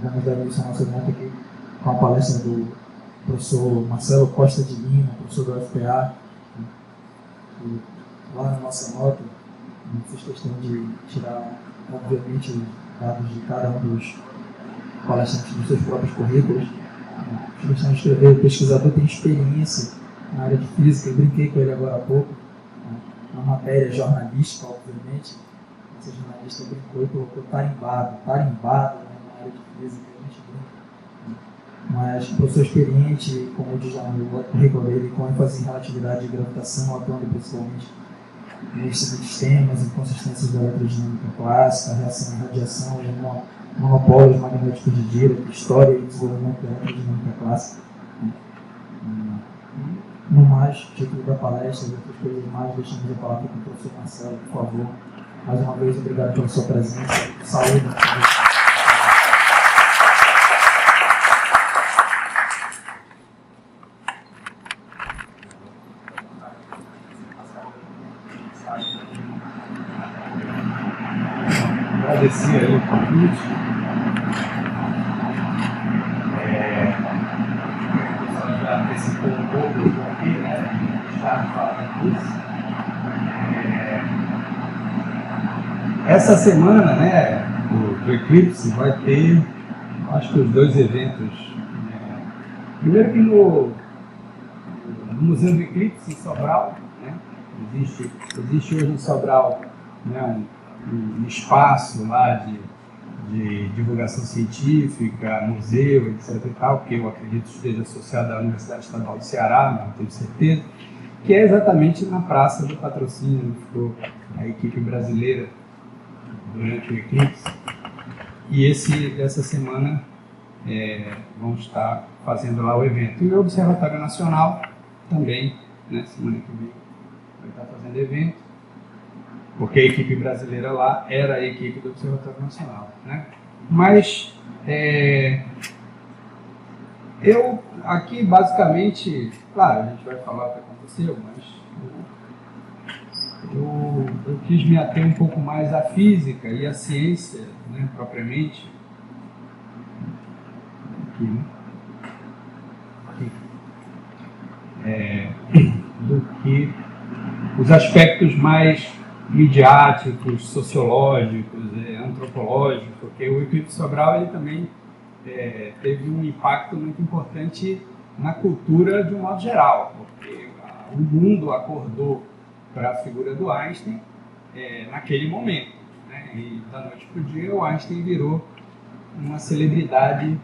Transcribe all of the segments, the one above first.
Vamos dar início ao nosso evento aqui com a palestra do professor Marcelo Costa de Lima, professor do UFPA. E lá na nossa nota, fiz questão de tirar, obviamente, os dados de cada um dos palestrantes dos seus próprios currículos. Fiz questão de escrever: o pesquisador tem experiência na área de física, eu brinquei com ele agora há pouco, na matéria jornalística, obviamente. Esse jornalista brincou e colocou tarimbado, né, na área de física, a gente brinca. Mas professor experiente, como diz lá no currículo dele, com ênfase em relatividade e gravitação, atuando principalmente nos seguintes temas: inconsistências da elerodinâmica clássica, reação e radiação, monopólios magnéticos de Dirac, história e desenvolvimento da elerodinâmica clássica. No mais, título da palestra e outras coisas mais, deixamos a palavra com o professor Marcelo, por favor. Mais uma vez, obrigado pela sua presença. Saúde. Agradecer aí o convite. Já antecipou um pouco aqui, né? Está falando disso. Essa semana, né, do Eclipse vai ter, acho que os dois eventos. Primeiro que no Museu do Eclipse, em Sobral, né, existe hoje em Sobral, né, um espaço lá de divulgação científica, museu, etc. e tal, que eu acredito esteja associado à Universidade Estadual do Ceará, não tenho certeza, que é exatamente na Praça do Patrocínio, onde ficou a equipe brasileira durante o Eclipse. E essa semana vão estar fazendo lá o evento. E o Observatório Nacional também, né, semana que vem, vai estar fazendo evento, porque a equipe brasileira lá era a equipe do Observatório Nacional, né? Mas eu aqui basicamente, claro, a gente vai falar o que aconteceu, mas eu quis me ater um pouco mais à física e à ciência, né, propriamente. Aqui, né? Do que os aspectos mais midiáticos, sociológicos, antropológicos, porque o Eclipse Sobral ele também teve um impacto muito importante na cultura de um modo geral, porque o mundo acordou para a figura do Einstein naquele momento, né? E da noite para o dia o Einstein virou uma celebridade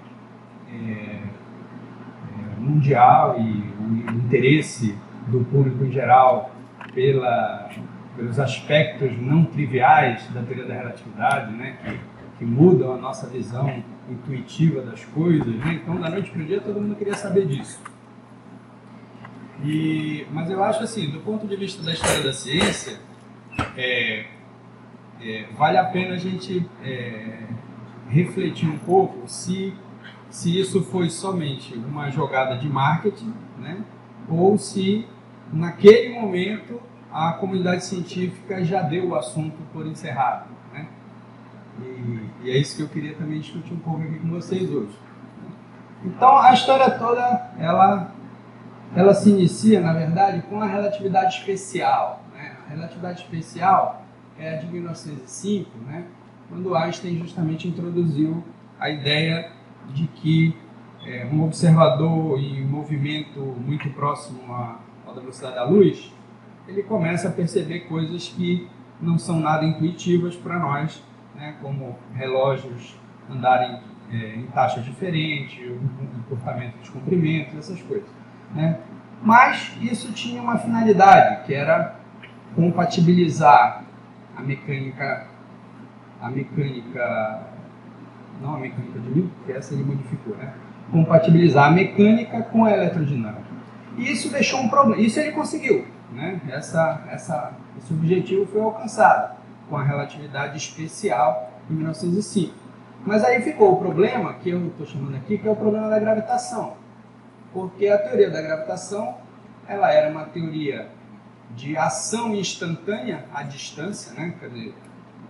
mundial, e o interesse do público em geral pelos aspectos não triviais da teoria da relatividade, né, que mudam a nossa visão intuitiva das coisas, né? Então, da noite para o dia, todo mundo queria saber disso. Mas eu acho assim, do ponto de vista da história da ciência, vale a pena a gente refletir um pouco se isso foi somente uma jogada de marketing, né, ou se naquele momento a comunidade científica já deu o assunto por encerrado, né? E é isso que eu queria também discutir um pouco aqui com vocês hoje. Então, a história toda, ela se inicia, na verdade, com a relatividade especial, né? A relatividade especial é a de 1905, né? Quando Einstein justamente introduziu a ideia de que um observador em movimento muito próximo à velocidade da luz, ele começa a perceber coisas que não são nada intuitivas para nós, né, como relógios andarem em taxas diferentes, o encurtamento dos comprimentos, essas coisas, né? Mas isso tinha uma finalidade, que era compatibilizar a mecânica, não a mecânica de Newton, porque essa ele modificou, né? Compatibilizar a mecânica com a eletrodinâmica. E isso deixou um problema. Isso ele conseguiu, né? Esse objetivo foi alcançado com a relatividade especial em 1905. Mas aí ficou o problema, que eu estou chamando aqui, que é o problema da gravitação. Porque a teoria da gravitação, ela era uma teoria de ação instantânea à distância, né? Quer dizer,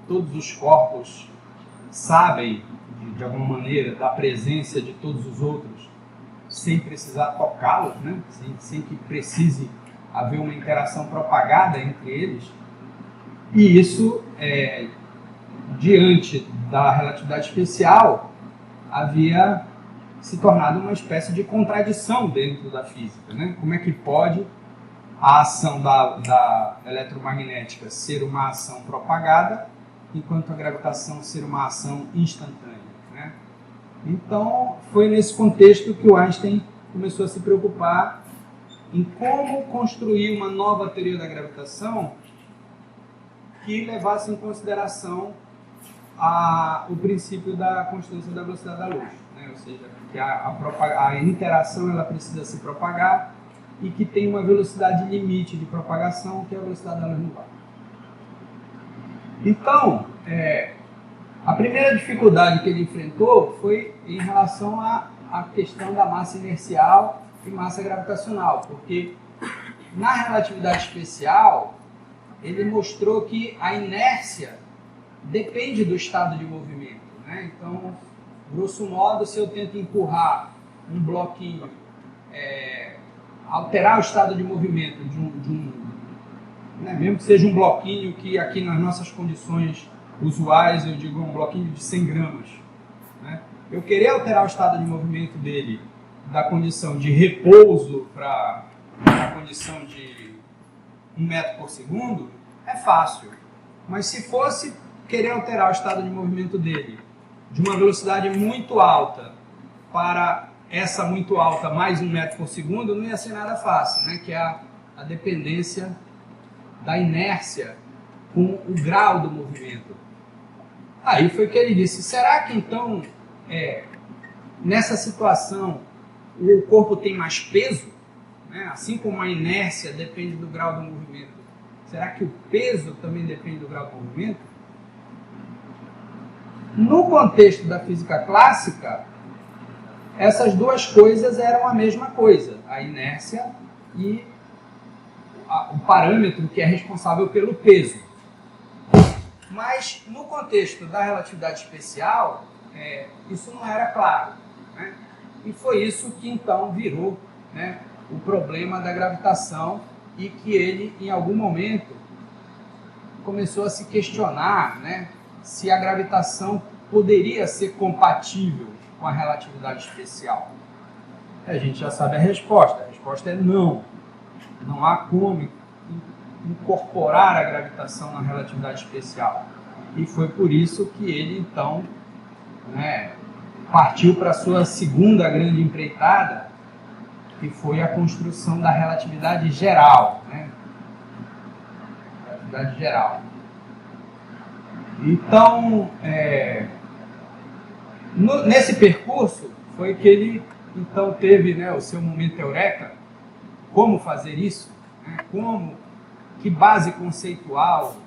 todos os corpos sabem de alguma maneira, da presença de todos os outros, sem precisar tocá-los, né? Sem que precise haver uma interação propagada entre eles. E isso, diante da relatividade especial, havia se tornado uma espécie de contradição dentro da física, né? Como é que pode a ação da eletromagnética ser uma ação propagada, enquanto a gravitação ser uma ação instantânea, né? Então, foi nesse contexto que o Einstein começou a se preocupar em como construir uma nova teoria da gravitação que levasse em consideração o princípio da constância da velocidade da luz, né? Ou seja, que a interação ela precisa se propagar e que tem uma velocidade limite de propagação, que é a velocidade da luz no ar. Então, a primeira dificuldade que ele enfrentou foi em relação à questão da massa inercial e massa gravitacional, porque na relatividade especial ele mostrou que a inércia depende do estado de movimento, né? Então, grosso modo, se eu tento empurrar um bloquinho, alterar o estado de movimento né, mesmo que seja um bloquinho que aqui nas nossas condições usuais eu digo um bloquinho de 100 gramas, né? Eu querer alterar o estado de movimento dele da condição de repouso para a condição de 1 metro por segundo é fácil, mas se fosse querer alterar o estado de movimento dele de uma velocidade muito alta para essa muito alta mais 1 metro por segundo, não ia ser nada fácil, né? Que é a dependência da inércia com o grau do movimento. Aí foi que ele disse, será que então, nessa situação, o corpo tem mais peso? Né? Assim como a inércia depende do grau do movimento, será que o peso também depende do grau do movimento? No contexto da física clássica, essas duas coisas eram a mesma coisa, a inércia e o parâmetro que é responsável pelo peso. Mas no contexto da relatividade especial, isso não era claro, né? E foi isso que então virou, né, o problema da gravitação e que ele, em algum momento, começou a se questionar, né, se a gravitação poderia ser compatível com a relatividade especial. A gente já sabe a resposta é não. Não há como incorporar a gravitação na relatividade especial. E foi por isso que ele, então, né, partiu para a sua segunda grande empreitada, que foi a construção da relatividade geral, né? Relatividade geral. Então, nesse percurso, foi que ele, então, teve, né, o seu momento eureka. Como fazer isso? Né? Que base conceitual,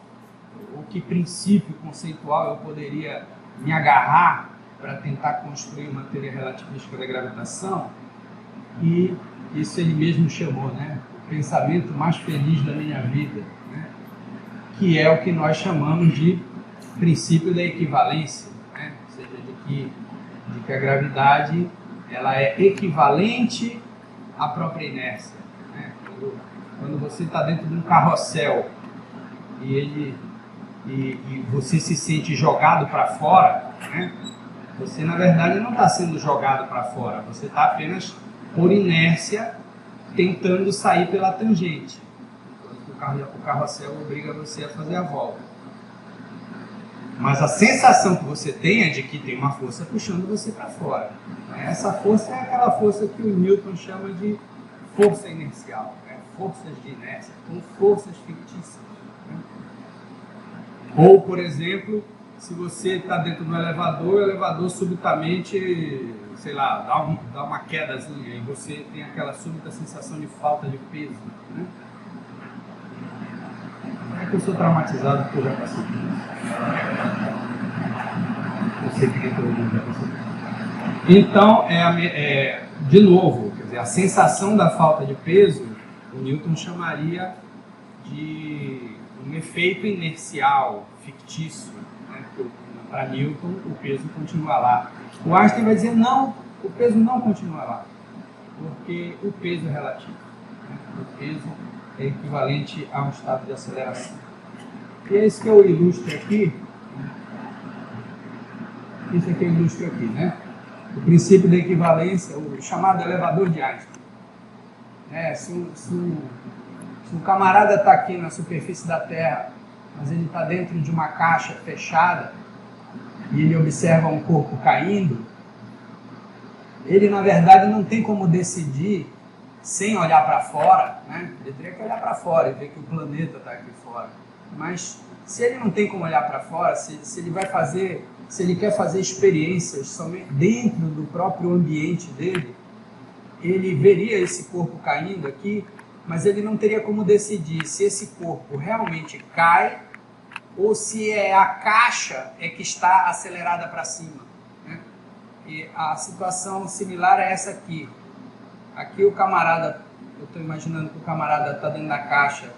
ou que princípio conceitual eu poderia me agarrar para tentar construir uma teoria relativística da gravitação? E isso ele mesmo chamou, né, o pensamento mais feliz da minha vida, né, que é o que nós chamamos de princípio da equivalência, né? Ou seja, de que a gravidade ela é equivalente à própria inércia. Quando você está dentro de um carrossel e você se sente jogado para fora, né? Você na verdade não está sendo jogado para fora, você está apenas por inércia tentando sair pela tangente. O carrossel obriga você a fazer a volta. Mas a sensação que você tem é de que tem uma força puxando você para fora. Essa força é aquela força que o Newton chama de força inercial, né? Forças de inércia, com forças fictícias, né? Ou, por exemplo, se você está dentro do elevador, o elevador subitamente, sei lá, dá uma quedazinha e você tem aquela súbita sensação de falta de peso, né? É que eu sou traumatizado porque eu já passei por isso. Eu sei que todo mundo já passou por isso. Então, de novo, quer dizer, a sensação da falta de peso, o Newton chamaria de um efeito inercial fictício, né? Para Newton, o peso continua lá. O Einstein vai dizer, não, o peso não continua lá, porque o peso é relativo. Né? O peso é equivalente a um estado de aceleração. E é isso que eu ilustro aqui. Isso aqui eu ilustro aqui, né? O princípio da equivalência, o chamado elevador de Einstein. Se o camarada está aqui na superfície da Terra, mas ele está dentro de uma caixa fechada, e ele observa um corpo caindo, ele na verdade não tem como decidir sem olhar para fora, né? Ele teria que olhar para fora e ver que o planeta está aqui fora. Mas se ele não tem como olhar para fora, se ele quer fazer experiências somente dentro do próprio ambiente dele, ele veria esse corpo caindo aqui, mas ele não teria como decidir se esse corpo realmente cai ou se é a caixa que está acelerada para cima. Né? E a situação similar é essa aqui. Aqui o camarada, eu estou imaginando que o camarada está dentro da caixa,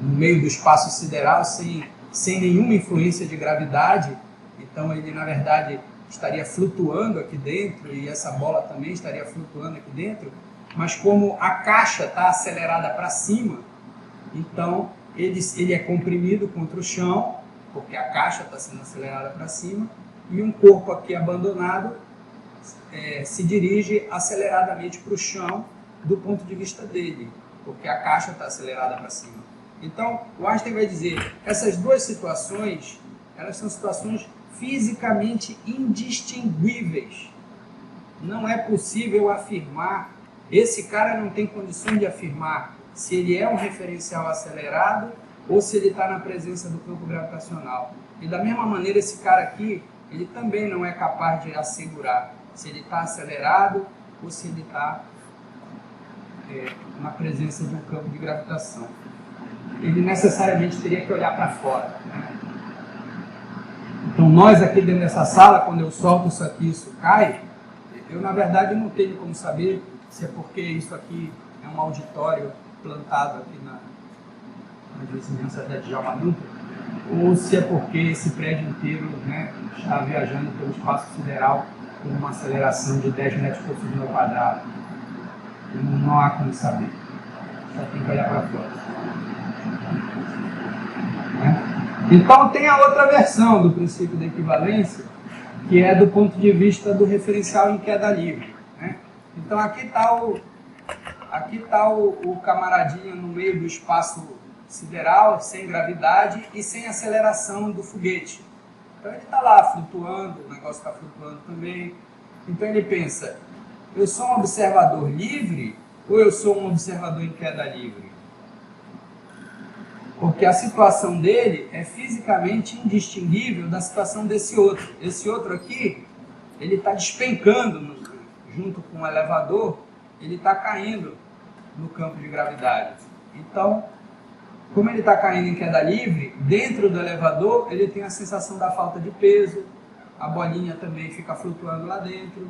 no meio do espaço sideral, sem nenhuma influência de gravidade. Então ele, na verdade, estaria flutuando aqui dentro, e essa bola também estaria flutuando aqui dentro, mas como a caixa está acelerada para cima, então ele é comprimido contra o chão, porque a caixa está sendo acelerada para cima, e um corpo aqui abandonado se dirige aceleradamente para o chão do ponto de vista dele, porque a caixa está acelerada para cima. Então, o Einstein vai dizer, essas duas situações, elas são situações fisicamente indistinguíveis. Não é possível afirmar, esse cara não tem condições de afirmar se ele é um referencial acelerado ou se ele está na presença do campo gravitacional. E da mesma maneira, esse cara aqui, ele também não é capaz de assegurar se ele está acelerado ou se ele está na presença de um campo de gravitação. Ele necessariamente teria que olhar para fora. Né? Então nós aqui dentro dessa sala, quando eu solto isso aqui, isso cai, eu na verdade não tenho como saber se é porque isso aqui é um auditório plantado aqui na vizinhança da Djalma Dutra, ou se é porque esse prédio inteiro, né, está viajando pelo espaço sideral com uma aceleração de 10 metros por segundo ao quadrado. Não há como saber. Só tem que olhar para fora. Né? Então tem a outra versão do princípio da equivalência, que é do ponto de vista do referencial em queda livre. Né? Então aqui está o camaradinho no meio do espaço sideral, sem gravidade e sem aceleração do foguete. Então ele está lá flutuando, o negócio está flutuando também. Então ele pensa, eu sou um observador livre ou eu sou um observador em queda livre? Porque a situação dele é fisicamente indistinguível da situação desse outro. Esse outro aqui, ele está despencando junto com o elevador, ele está caindo no campo de gravidade. Então, como ele está caindo em queda livre, dentro do elevador ele tem a sensação da falta de peso, a bolinha também fica flutuando lá dentro.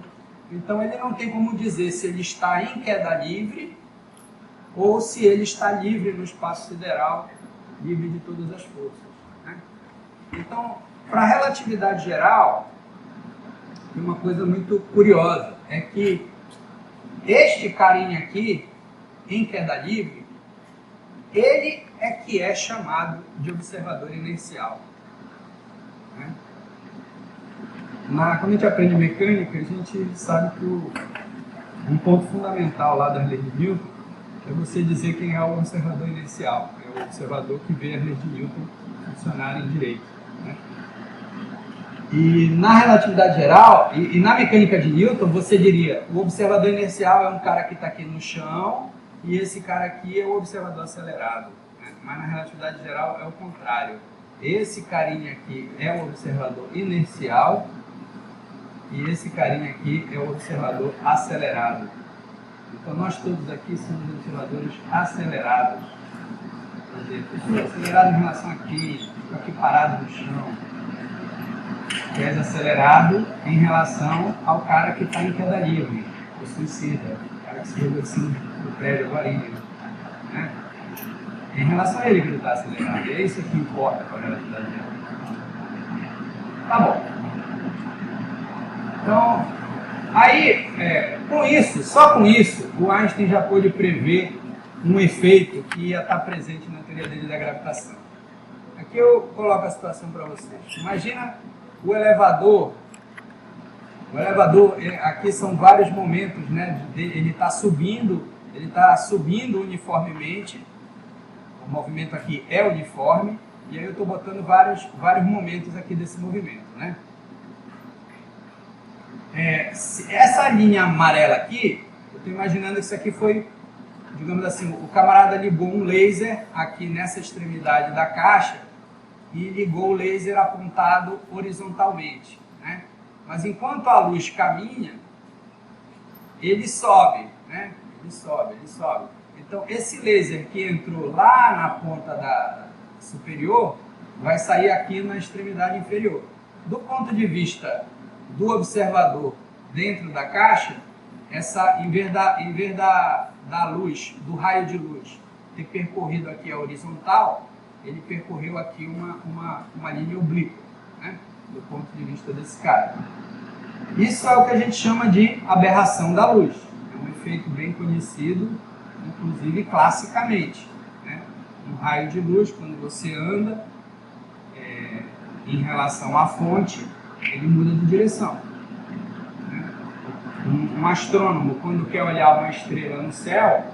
Então ele não tem como dizer se ele está em queda livre ou se ele está livre no espaço sideral, livre de todas as forças. Né? Então, para a relatividade geral, tem uma coisa muito curiosa, é que este carinha aqui, em queda livre, ele é que é chamado de observador inercial. Né? Quando a gente aprende mecânica, a gente sabe que um ponto fundamental lá das leis de Newton é você dizer quem é o observador inercial. É o observador que vê as leis de Newton funcionarem direito. Né? E na relatividade geral, e na mecânica de Newton, você diria, o observador inercial é um cara que está aqui no chão, e esse cara aqui é o observador acelerado. Né? Mas na relatividade geral é o contrário. Esse carinha aqui é o observador inercial, e esse carinha aqui é o observador acelerado. Então nós todos aqui somos observadores acelerados. Quer dizer, eu sou acelerado em relação aqui, estou aqui parado no chão. Tu és acelerado em relação ao cara que está em queda livre, o suicida, o cara que se jogou assim do prédio agora. Né? Em relação a ele que ele está acelerado. E é isso que importa para a relatividade geral. Tá bom. Então, aí, com isso, só com isso, o Einstein já pôde prever um efeito que ia estar presente na teoria dele da gravitação. Aqui eu coloco a situação para vocês. Imagina o elevador. O elevador, aqui são vários momentos, né? Ele está subindo uniformemente. O movimento aqui é uniforme. E aí eu estou botando vários momentos aqui desse movimento, né? Essa linha amarela aqui, eu estou imaginando que isso aqui foi, digamos assim, o camarada ligou um laser aqui nessa extremidade da caixa e ligou o laser apontado horizontalmente, né? Mas enquanto a luz caminha, ele sobe, né? Ele sobe. Então, esse laser que entrou lá na ponta da superior vai sair aqui na extremidade inferior. Do ponto de vista do observador dentro da caixa, em vez da luz, do raio de luz, ter percorrido aqui a horizontal, ele percorreu aqui uma linha oblíqua, né? Do ponto de vista desse cara. Isso é o que a gente chama de aberração da luz. É um efeito bem conhecido, inclusive classicamente, né? Um raio de luz, quando você anda em relação à fonte, ele muda de direção. Um astrônomo, quando quer olhar uma estrela no céu,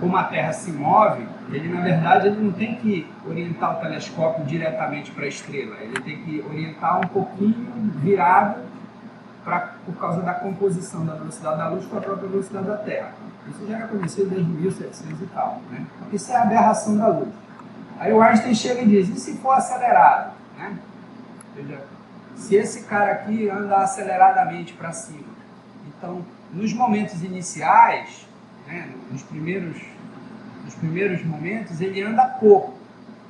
como a Terra se move, ele na verdade ele não tem que orientar o telescópio diretamente para a estrela, ele tem que orientar um pouquinho virado por causa da composição da velocidade da luz com a própria velocidade da Terra. Isso já era conhecido desde 1700 e tal, né? Isso é a aberração da luz. Aí o Einstein chega e diz, e se for acelerado? Né? Veja, se esse cara aqui anda aceleradamente para cima, então, nos momentos iniciais, né, nos primeiros momentos, ele anda pouco.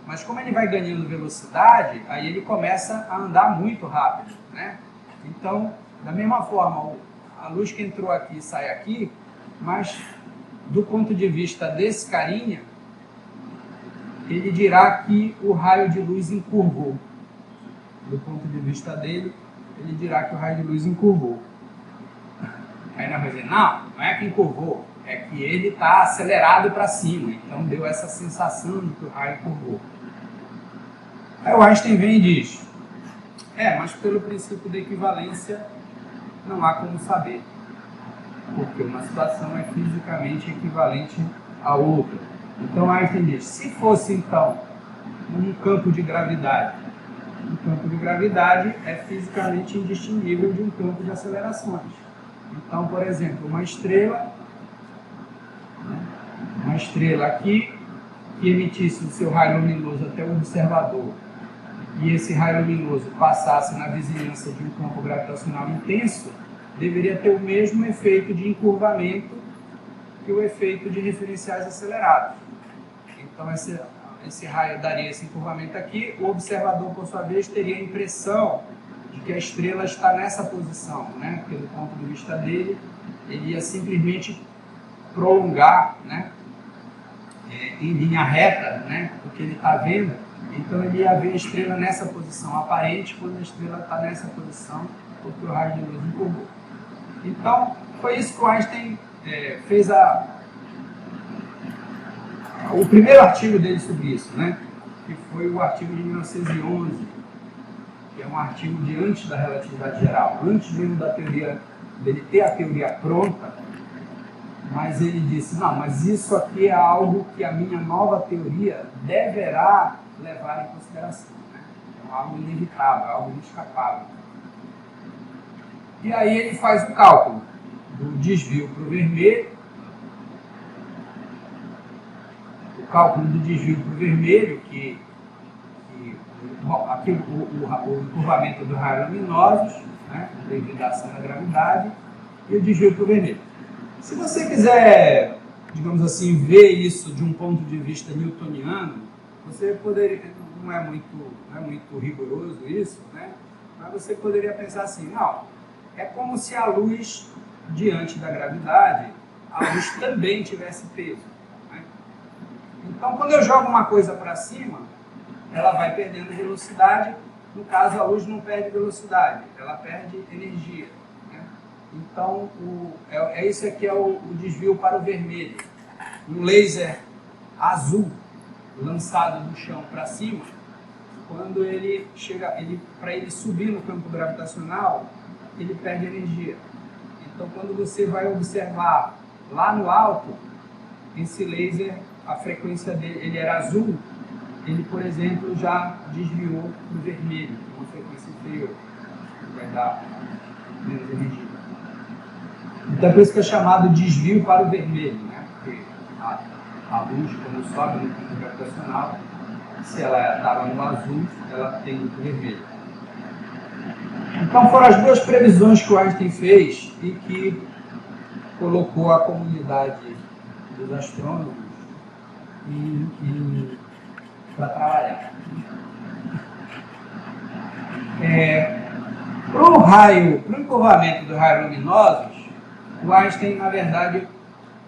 Mas como ele vai ganhando velocidade, aí ele começa a andar muito rápido, né? Então, da mesma forma, a luz que entrou aqui sai aqui, mas do ponto de vista desse carinha, ele dirá que o raio de luz encurvou. Do ponto de vista dele, ele dirá que o raio de luz encurvou. Aí nós vamos dizer, não é que encurvou, é que ele está acelerado para cima, então deu essa sensação de que o raio encurvou. Aí o Einstein vem e diz, mas pelo princípio da equivalência não há como saber, porque uma situação é fisicamente equivalente à outra. Então Einstein diz, se fosse então um campo de gravidade é fisicamente indistinguível de um campo de acelerações. Então, por exemplo, uma estrela aqui que emitisse o seu raio luminoso até o observador e esse raio luminoso passasse na vizinhança de um campo gravitacional intenso, deveria ter o mesmo efeito de encurvamento que o efeito de referenciais acelerados. Então, esse raio daria esse encurvamento aqui, o observador, por sua vez, teria a impressão de que a estrela está nessa posição, né? Porque do ponto de vista dele, ele ia simplesmente prolongar, né? Em linha reta, né? O que ele está vendo, então ele ia ver a estrela nessa posição aparente, quando a estrela está nessa posição, porque o raio de luz encurvou. Então, foi isso que o Einstein fez o primeiro artigo dele sobre isso, né? Que foi o artigo de 1911, que é um artigo de antes da relatividade geral, antes mesmo dele ter a teoria pronta, mas ele disse, não, mas isso aqui é algo que a minha nova teoria deverá levar em consideração, né? É algo inevitável, algo inescapável. E aí ele faz o cálculo do desvio para o vermelho, aqui o encurvamento dos raios luminosos, né, devido à ação da gravidade, e o desvio para o vermelho. Se você quiser, digamos assim, ver isso de um ponto de vista newtoniano, você poderia, não é muito rigoroso isso, né, mas você poderia pensar assim, não, é como se a luz, diante da gravidade, a luz também tivesse peso. Né? Então, quando eu jogo uma coisa para cima, ela vai perdendo velocidade No caso, a luz não perde velocidade, ela perde energia, né? Então, isso aqui é o desvio para o vermelho. Um laser azul lançado do chão para cima, quando ele chega, para ele subir no campo gravitacional, ele perde energia. Então, quando você vai observar lá no alto, esse laser, a frequência dele, ele era azul, ele, por exemplo, já desviou para o vermelho, uma frequência inferior, que vai dar menos energia. Então, por isso que é chamado desvio para o vermelho, né? Porque a luz, quando sobe no campo gravitacional, se ela estava no azul, ela tem no vermelho. Então, foram as duas previsões que o Einstein fez e que colocou a comunidade dos astrônomos para trabalhar. Para o encurvamento dos raios luminosos, o Einstein, na verdade,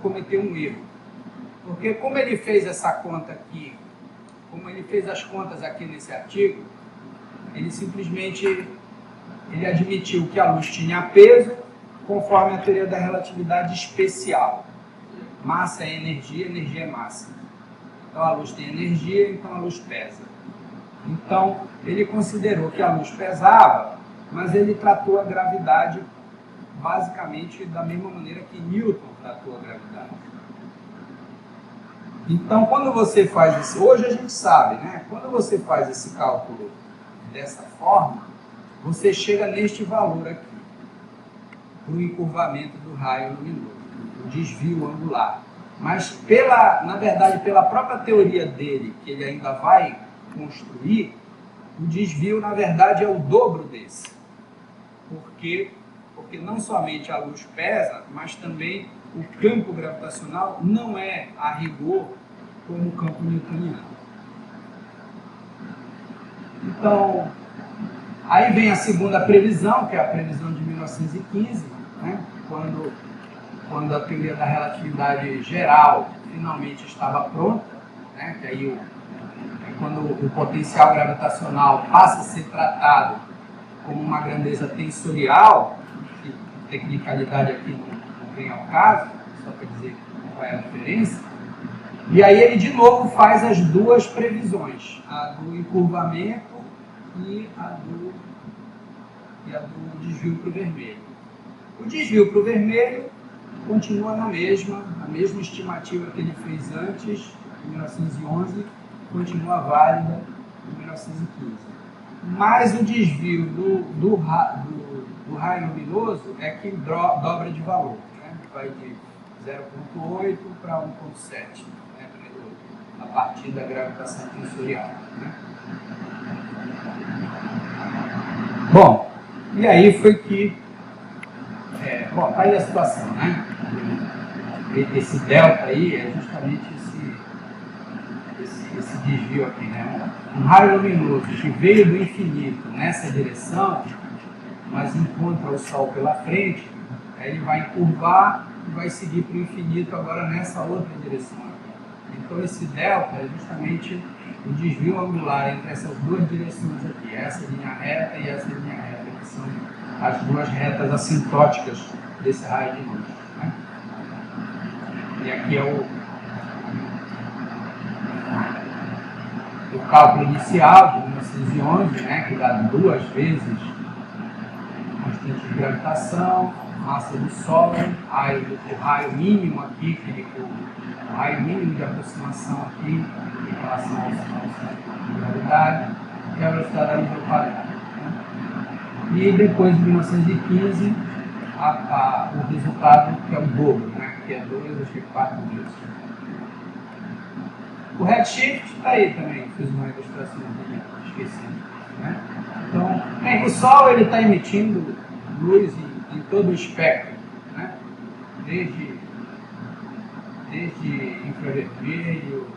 cometeu um erro. Porque como ele fez essa conta aqui, como ele fez as contas aqui nesse artigo, ele simplesmente admitiu que a luz tinha peso conforme a teoria da relatividade especial. Massa é energia, energia é massa. Então a luz tem energia, então a luz pesa. Então ele considerou que a luz pesava, mas ele tratou a gravidade basicamente da mesma maneira que Newton tratou a gravidade. Então quando você faz isso, hoje a gente sabe, né? Quando você faz esse cálculo dessa forma, você chega neste valor aqui, para o encurvamento do raio luminoso, o desvio angular. Mas, na verdade, pela própria teoria dele, que ele ainda vai construir, o desvio, na verdade, é o dobro desse. Porque não somente a luz pesa, mas também o campo gravitacional não é, a rigor, como o campo newtoniano. Então, aí vem a segunda previsão, que é a previsão de 1915, né? Quando a teoria da relatividade geral finalmente estava pronta, né? Que aí quando o potencial gravitacional passa a ser tratado como uma grandeza tensorial, que tecnicalidade aqui não vem ao caso, só para dizer qual é a diferença, e aí ele de novo faz as duas previsões, a do encurvamento e a do desvio para o vermelho. O desvio para o vermelho continua na mesma, a mesma estimativa que ele fez antes, em 1911, continua válida em 1915. Mas o desvio do raio luminoso é que dobra de valor, né? Vai de 0,8 para 1,7, né? A partir da gravitação tensorial, né? Bom, e aí foi que... bom, tá aí a situação, né? Esse delta aí é justamente esse desvio aqui, né? Um raio luminoso que veio do infinito nessa direção, mas encontra o Sol pela frente, aí ele vai encurvar e vai seguir para o infinito agora nessa outra direção. Então esse delta é justamente o desvio angular entre essas duas direções aqui, essa linha reta e essa linha reta, que são as duas retas assintóticas desse raio de luz, né? E aqui é o cálculo inicial de 1911, né, que dá 2 vezes constante de gravitação, massa do Sol, o raio mínimo aqui, o raio mínimo de aproximação aqui em relação ao centro de gravidade, e a velocidade da luz ao quadrado, né? E depois de 1915, o resultado que é o dobro, né, que é 2 acho que 4 vezes. O redshift está aí também, fiz uma ilustração dele, esqueci, né? Então, o Sol está emitindo luz em todo o espectro, né? Desde infravermelho,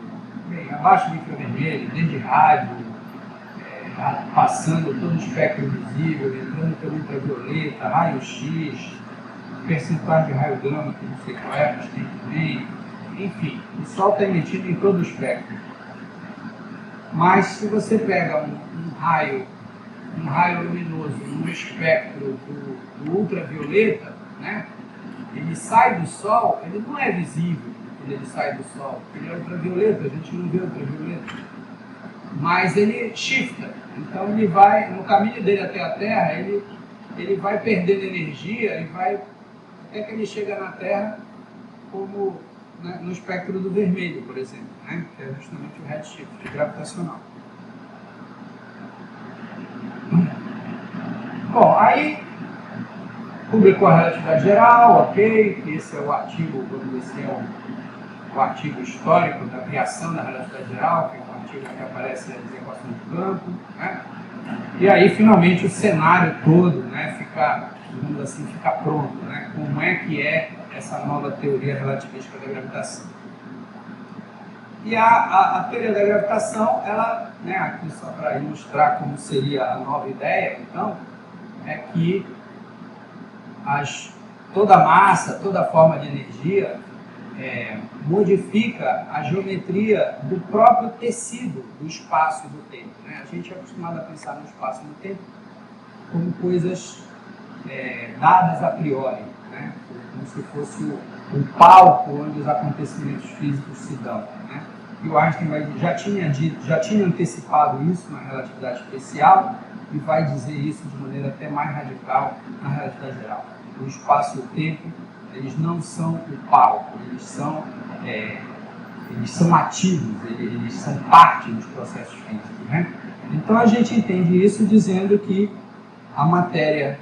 bem, abaixo do infravermelho, desde rádio, passando todo o espectro visível, entrando pelo ultravioleta, raio-x, percentuais de raio gama, que não sei qual é, mas tem também. Enfim, o Sol está emitindo em todo o espectro. Mas se você pega um raio um raio luminoso no espectro do ultravioleta, né? Ele sai do Sol, ele não é visível quando ele sai do Sol, porque ele é ultravioleta, a gente não vê ultravioleta, mas ele shifta, então ele vai, no caminho dele até a Terra, ele vai perdendo energia e vai até que ele chega na Terra como, né, no espectro do vermelho, por exemplo, né? Que é justamente o redshift gravitacional. Bom, aí publicou a relatividade geral, ok, que esse é o artigo, esse é o artigo histórico da criação da relatividade geral, que é um artigo que aparece nas equações de campo, né? E aí finalmente o cenário todo, né, fica, digamos assim, fica pronto, né? Como é que é essa nova teoria relativística da gravitação. E a teoria da gravitação, ela, né, aqui só para ilustrar como seria a nova ideia, então, é que toda massa, toda forma de energia modifica a geometria do próprio tecido do espaço e do tempo, né? A gente é acostumado a pensar no espaço e no tempo como coisas dadas a priori, né? Como se fosse um palco onde os acontecimentos físicos se dão, né? E o Einstein já tinha antecipado isso na relatividade especial e vai dizer isso de maneira até mais radical na relatividade geral. O espaço e o tempo, eles não são o palco, eles são ativos, eles são parte dos processos físicos, né? Então a gente entende isso dizendo que a matéria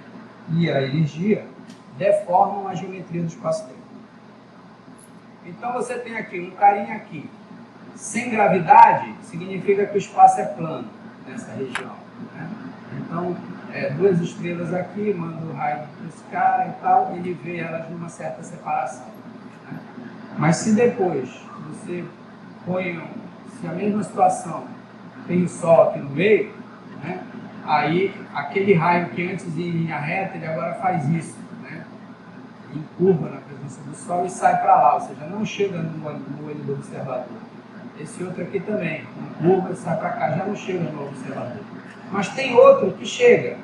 e a energia deformam a geometria do espaço-tempo. Então você tem aqui um carinha aqui, sem gravidade, significa que o espaço é plano nessa região, né? Então, duas estrelas aqui, manda o raio para esse cara e tal, ele vê elas numa certa separação, né? Mas se depois você se a mesma situação tem o Sol aqui no meio, né? Aí aquele raio que antes ia em linha reta, ele agora faz isso, né? Ele curva na presença do Sol e sai para lá, ou seja, não chega no olho do observador. Esse outro aqui também, curva e sai para cá, já não chega no observador. Mas tem outro que chega,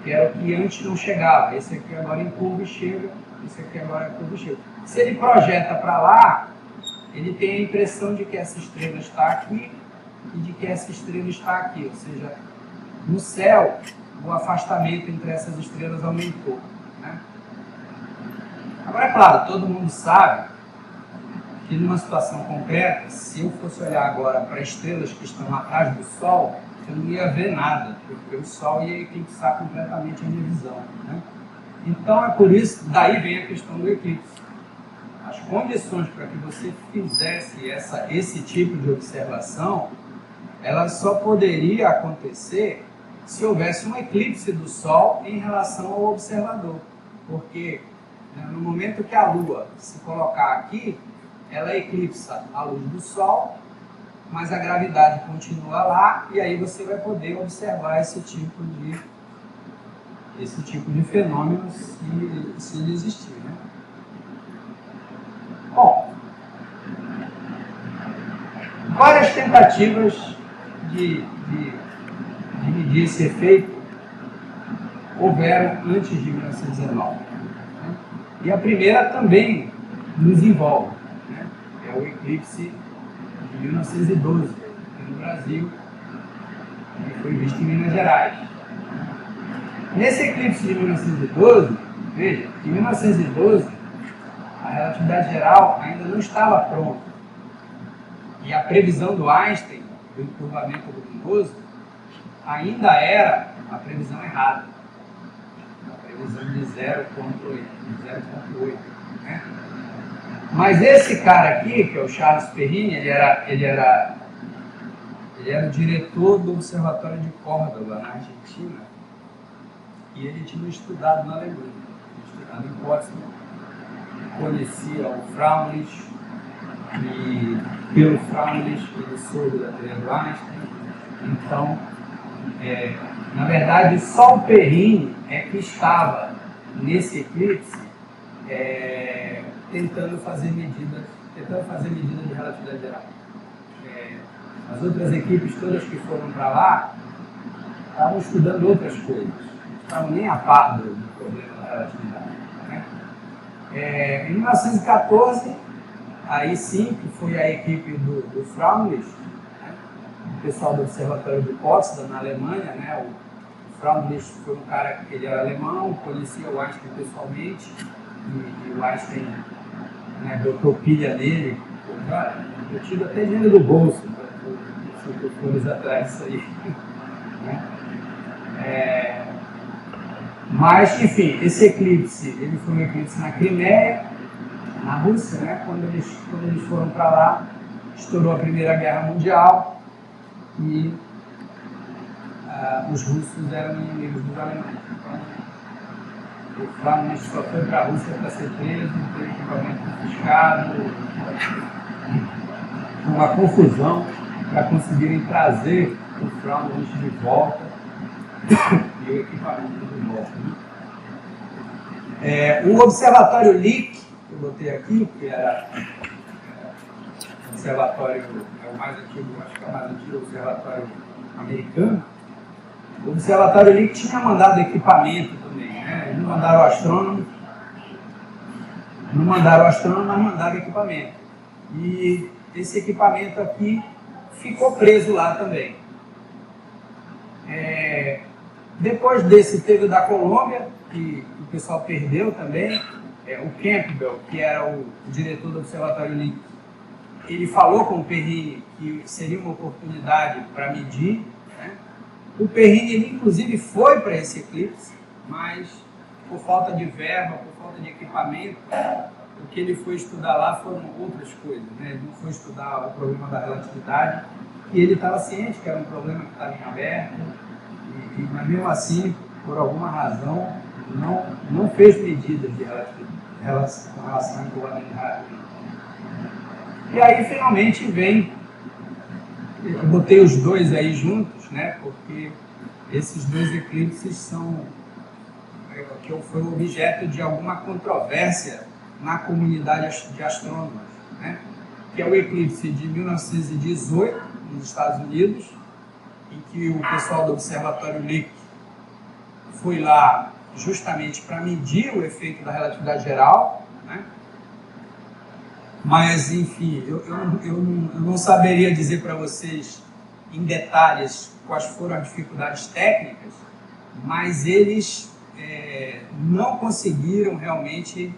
que era o que antes não chegava. Esse aqui agora em curva e chega, esse aqui agora em curva e chega. Se ele projeta para lá, ele tem a impressão de que essa estrela está aqui e de que essa estrela está aqui. Ou seja, no céu, o afastamento entre essas estrelas aumentou, né? Agora, é claro, todo mundo sabe que numa situação concreta, se eu fosse olhar agora para estrelas que estão atrás do Sol, eu não ia ver nada, porque o Sol ia eclipsar completamente a minha visão, né? Então é por isso, daí vem a questão do eclipse. As condições para que você fizesse esse tipo de observação, ela só poderia acontecer se houvesse um eclipse do Sol em relação ao observador, porque, né, no momento que a Lua se colocar aqui, ela eclipsa a luz do Sol, mas a gravidade continua lá, e aí você vai poder observar esse tipo de fenômeno se ele existir, né? Bom, várias tentativas de medir esse efeito houveram antes de 1919, né? E a primeira também nos envolve, né? É o eclipse de 1912, aqui no Brasil, que foi visto em Minas Gerais. Nesse eclipse de 1912, veja, em 1912, a relatividade geral ainda não estava pronta. E a previsão do Einstein, do encurvamento luminoso, ainda era a previsão errada. A previsão de 0,8, né? Mas esse cara aqui, que é o Charles Perrine, ele era o diretor do Observatório de Córdoba, na Argentina, e ele tinha estudado na Alemanha, estudado em Potsdam, conhecia o Frauenlich, e pelo Frauenlich ele soube da teoria do Einstein. Então, na verdade, só o Perrine é que estava nesse eclipse tentando fazer medidas de relatividade geral. As outras equipes todas que foram para lá estavam estudando outras coisas, não estavam nem a par do problema da relatividade. Né? Em 1914, aí sim, que foi a equipe do Freundlich, né? O pessoal do Observatório de Potsdam, na Alemanha, né? O Freundlich foi um cara que ele era alemão, conhecia o Einstein pessoalmente, e o Einstein, né, botou pilha nele. Cara, eu tive até dinheiro do bolso, por anos atrás, isso aí. Né? Mas, enfim, esse eclipse, ele foi um eclipse na Crimeia, na Rússia, né? Quando eles foram para lá, estourou a Primeira Guerra Mundial e os russos eram inimigos dos alemães. Então, o Freundlich só foi para a Rússia para ser preso, teve equipamento confiscado, uma confusão para conseguirem trazer o Freundlich de volta e o equipamento de volta. Né? O Observatório Lick, que eu botei aqui, que era o observatório, é o mais antigo, acho que é o mais antigo observatório americano. O Observatório Lick tinha mandado equipamento também, né? Eles não mandaram astrônomo, mas mandaram equipamento. E esse equipamento aqui ficou preso lá também. Depois desse teve o da Colômbia, que o pessoal perdeu também. O Campbell, que era o diretor do Observatório Lick, ele falou com o Perrine que seria uma oportunidade para medir. Né? O Perrine, ele, inclusive, foi para esse eclipse, mas por falta de verba, por falta de equipamento, o que ele foi estudar lá foram outras coisas. Né? Ele não foi estudar o problema da relatividade, e ele estava ciente que era um problema que estava em aberto, mas mesmo assim, por alguma razão, não fez medidas de relatividade com relação ao encurvalamento de raio. E aí, finalmente, vem... Eu botei os dois aí juntos, né? Porque esses dois eclipses são... que foi objeto de alguma controvérsia na comunidade de astrônomos, né? Que é o eclipse de 1918, nos Estados Unidos, em que o pessoal do Observatório Lick foi lá justamente para medir o efeito da relatividade geral, né? Mas, enfim, eu não saberia dizer para vocês em detalhes quais foram as dificuldades técnicas, mas eles não conseguiram realmente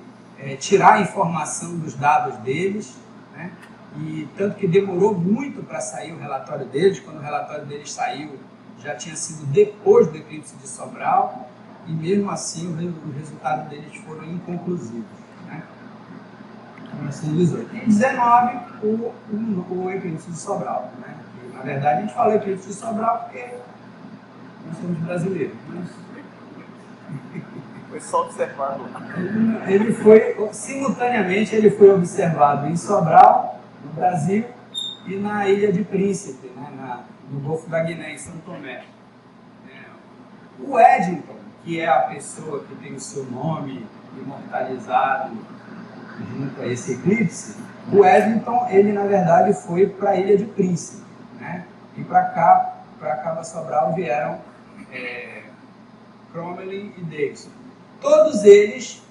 tirar a informação dos dados deles, né? E tanto que demorou muito para sair o relatório deles. Quando o relatório deles saiu, já tinha sido depois do eclipse de Sobral, e mesmo assim os resultados deles foram inconclusivos. Né? 1918. Em 19, o eclipse de Sobral. Né? E, na verdade, a gente fala eclipse de Sobral porque nós somos brasileiros. Mas... Foi só observado. Ele foi, simultaneamente, ele foi observado em Sobral, no Brasil, e na Ilha de Príncipe, né? No Golfo da Guiné, em São Tomé. O Eddington, que é a pessoa que tem o seu nome imortalizado junto a esse eclipse, o Eddington, ele na verdade foi para a Ilha de Príncipe, né? E para cá, para Cabo Sobral, vieram Crommelin e Davidson. Todos eles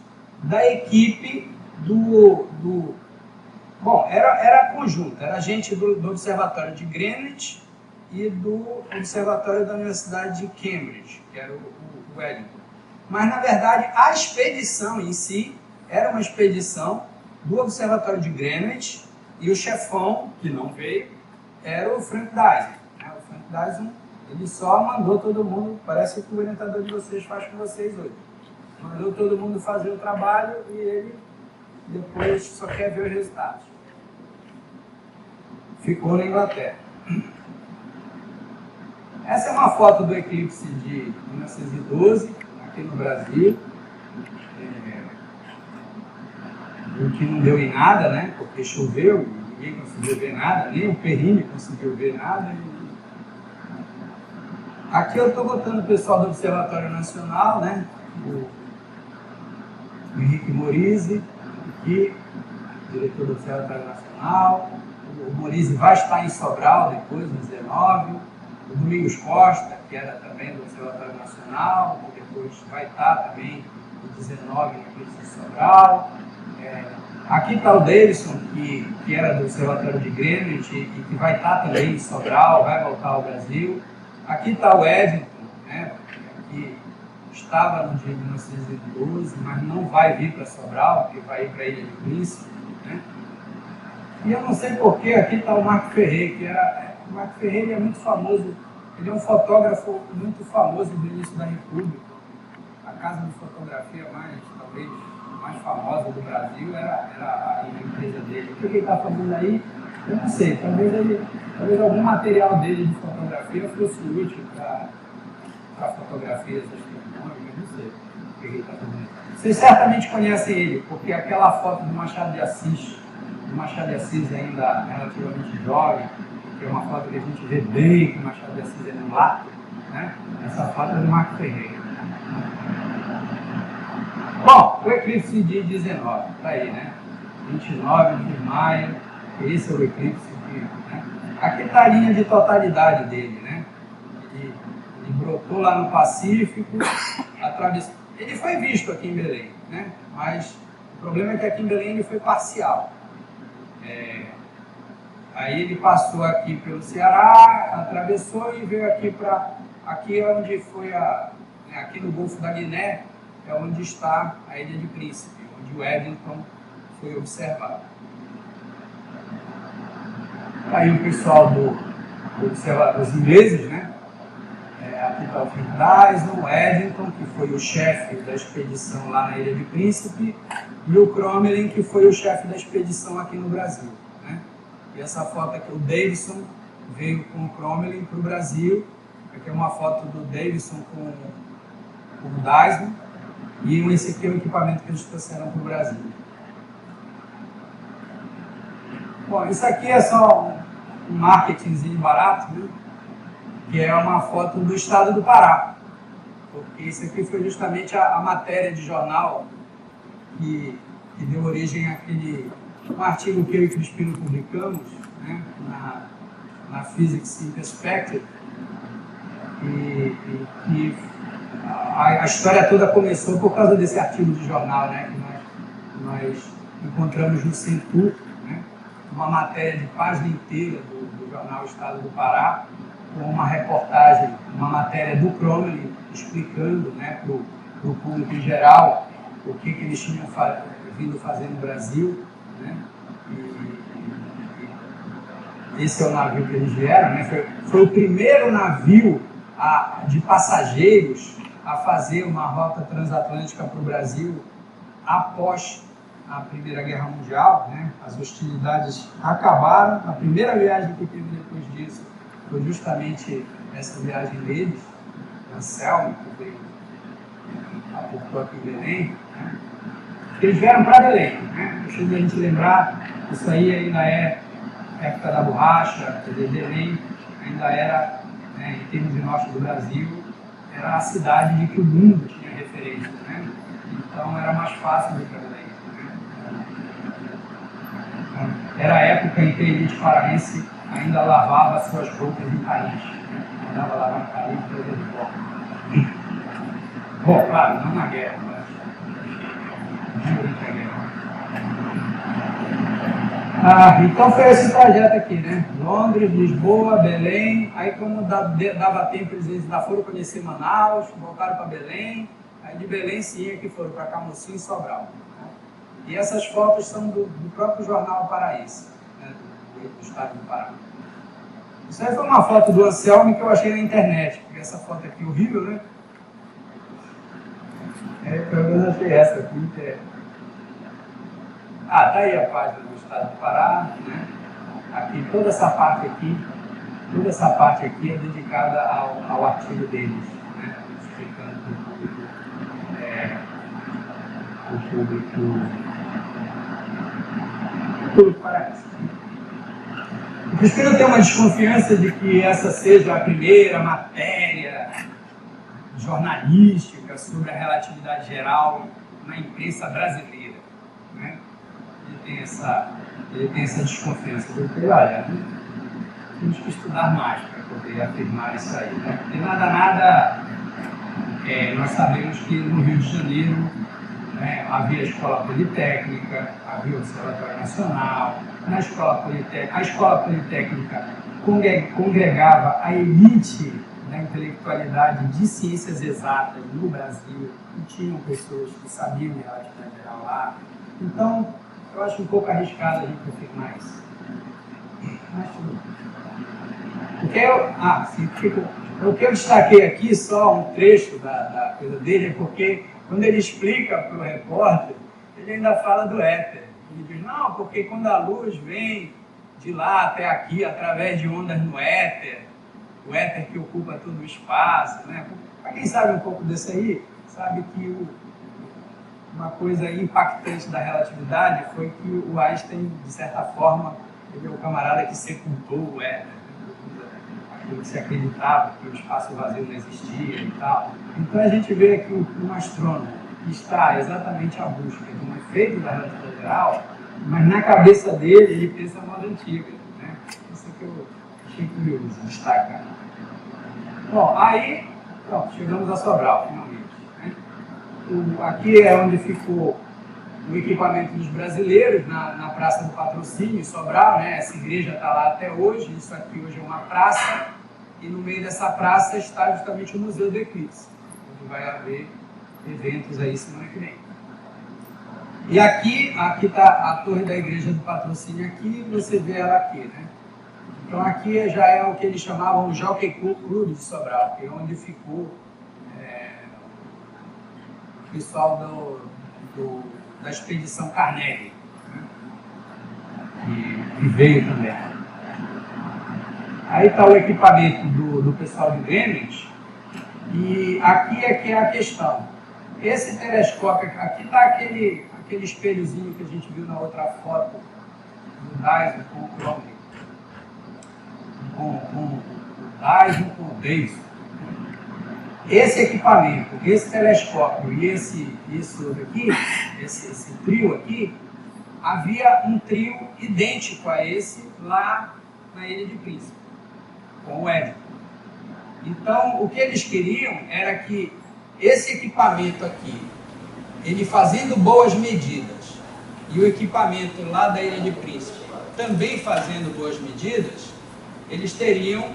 da equipe Bom, era conjunto, era gente do Observatório de Greenwich e do Observatório da Universidade de Cambridge, que era o Wellington. Mas, na verdade, a expedição em si era uma expedição do Observatório de Greenwich, e o chefão, que não veio, era o Frank Dyson. Né? O Frank Dyson, ele só mandou todo mundo, parece que o orientador de vocês faz com vocês hoje. Mandou todo mundo fazer o trabalho e ele depois só quer ver os resultados. Ficou na Inglaterra. Essa é uma foto do eclipse de 1912, aqui no Brasil. Que não deu em nada, né? Porque choveu e ninguém conseguiu ver nada, nem o Perrine conseguiu ver nada. Aqui eu estou botando o pessoal do Observatório Nacional, né? O Henrique Morizzi, aqui, diretor do Observatório Nacional. O Morizzi vai estar em Sobral depois, no 19. O Domingos Costa, que era também do Observatório Nacional, que depois vai estar também em 19 no Eclipse de Sobral. Aqui está o Davidson, que era do Observatório de Greenwich e que vai estar também em Sobral, vai voltar ao Brasil. Aqui está o Eddington, né, que estava no dia de 1912, mas não vai vir para Sobral, porque vai ir para a Ilha de Príncipe. Né? E eu não sei porquê, aqui está o Marco Ferrer, o Marco Ferrer ele é muito famoso, ele é um fotógrafo muito famoso do início da República. A casa de fotografia talvez mais famosa do Brasil era a empresa dele. O que ele está fazendo aí? Eu não sei, talvez algum material dele de fotografia fosse útil para fotografias astronômicas, não sei o que ele está fazendo. Vocês certamente conhecem ele, porque aquela foto do Machado de Assis ainda relativamente jovem, que é uma foto que a gente vê bem que o Machado de Assis é mulato, né? Essa foto é do Marco Ferreira. Bom, o eclipse de 19, está aí, né? 29 de maio, esse é o eclipse que, né? Aqui está a linha de totalidade dele, né? Ele brotou lá no Pacífico, atravessou. Ele foi visto aqui em Belém, né? Mas o problema é que aqui em Belém ele foi parcial. Aí ele passou aqui pelo Ceará, atravessou e veio aqui para... Aqui é onde foi aqui no Golfo da Guiné, é onde está a Ilha de Príncipe, onde o Eddington foi observado. Aí o pessoal dos ingleses, né? Aqui está o Phil Dyson, o Eddington, que foi o chefe da expedição lá na Ilha de Príncipe, e o Crommelin, que foi o chefe da expedição aqui no Brasil. Né? E essa foto aqui, o Davidson veio com o Crommelin para o Brasil. Aqui é uma foto do Davidson com o Dyson. E esse aqui é o equipamento que eles trouxeram para o Brasil. Bom, isso aqui é só um marketingzinho barato, né? Que é uma foto do estado do Pará. Porque isso aqui foi justamente a matéria de jornal que deu origem àquele um artigo que eu e o Crispino publicamos, né? na Physics in Perspective. E a história toda começou por causa desse artigo de jornal, né, que nós encontramos no Centur, né, uma matéria de página inteira do jornal Estado do Pará, com uma reportagem, uma matéria do Crommelin explicando, né, para o público em geral o que eles tinham vindo fazer no Brasil. Né, e esse é o navio que eles vieram, né, foi o primeiro navio de passageiros a fazer uma rota transatlântica para o Brasil após a Primeira Guerra Mundial. Né? As hostilidades acabaram. A primeira viagem que teve depois disso foi justamente essa viagem deles, Anselmo, que veio aportou aqui em Belém. Né? Eles vieram para Belém. Né? Deixa a gente lembrar, isso aí ainda é época da borracha, quer dizer, Belém ainda era, né, em termos de norte do Brasil, era a cidade de que o mundo tinha referência, né? Então era mais fácil de ir para Belém. Né? Era a época em que a elite paraense ainda lavava suas roupas em Paris, né? Andava lavando Paris e trazia de volta. Bom, claro, não na guerra, mas durante a guerra. Então foi esse trajeto aqui, né? Londres, Lisboa, Belém. Aí, como dava tempo, eles ainda foram conhecer Manaus, voltaram para Belém. Aí de Belém, sim, que foram para Camocim e Sobral. Né? E essas fotos são do próprio jornal paraense, né? do estado do Pará. Isso aí foi uma foto do Anselmo que eu achei na internet, porque essa foto aqui é horrível, né? Pelo menos eu achei essa aqui, que é... tá aí a página do estado do Pará, né? Aqui, toda essa parte aqui é dedicada ao artigo deles, né? Explicando o público paraense. O Crispino tem uma desconfiança de que essa seja a primeira matéria jornalística sobre a relatividade geral na imprensa brasileira, né? Ele tem essa desconfiança. Eu falei, olha, temos que estudar mais para poder afirmar isso aí, né? Porque nada, nós sabemos que no Rio de Janeiro, né, havia a Escola Politécnica, havia o Observatório Nacional, a Escola Politécnica congregava a elite da intelectualidade de ciências exatas no Brasil, e tinham pessoas que sabiam de relatividade geral lá. Então, eu acho um pouco arriscado a gente afirmar isso. Mas tudo bem. O que eu destaquei aqui, só um trecho da coisa dele, é porque quando ele explica para o repórter, ele ainda fala do éter. Ele diz, não, porque quando a luz vem de lá até aqui, através de ondas no éter, o éter que ocupa todo o espaço, né? Para quem sabe um pouco disso aí, sabe que uma coisa impactante da relatividade foi que o Einstein, de certa forma, ele é o camarada que sepultou o éter, aquilo que se acreditava que o espaço vazio não existia e tal. Então a gente vê aqui um astrônomo que está exatamente à busca de um efeito da relatividade geral, mas na cabeça dele ele pensa a moda antiga, né? Isso que eu achei curioso destacar. Bom, aí, pronto, chegamos a Sobral, finalmente, né? Aqui é onde ficou o equipamento dos brasileiros, na Praça do Patrocínio, em Sobral, né? Essa igreja está lá até hoje, isso aqui hoje é uma praça, e no meio dessa praça está justamente o Museu do Eclipse, onde vai haver eventos aí semana que vem. E aqui está a torre da igreja do Patrocínio, aqui você vê ela aqui, né? Então aqui já é o que eles chamavam o Jockey Club de Sobral, que é onde ficou o pessoal da expedição Carnegie, né? que veio também. Aí está o equipamento do pessoal de Greenwich, e aqui é que é a questão. Esse telescópio, aqui está aquele espelhozinho que a gente viu na outra foto do Dyson com o Cromley. Com o Dyson com o Dyson. Esse equipamento, esse telescópio e esse trio aqui, havia um trio idêntico a esse lá na Ilha de Príncipe, com o Edison. Então, o que eles queriam era que esse equipamento aqui, ele fazendo boas medidas, e o equipamento lá da Ilha de Príncipe também fazendo boas medidas, eles teriam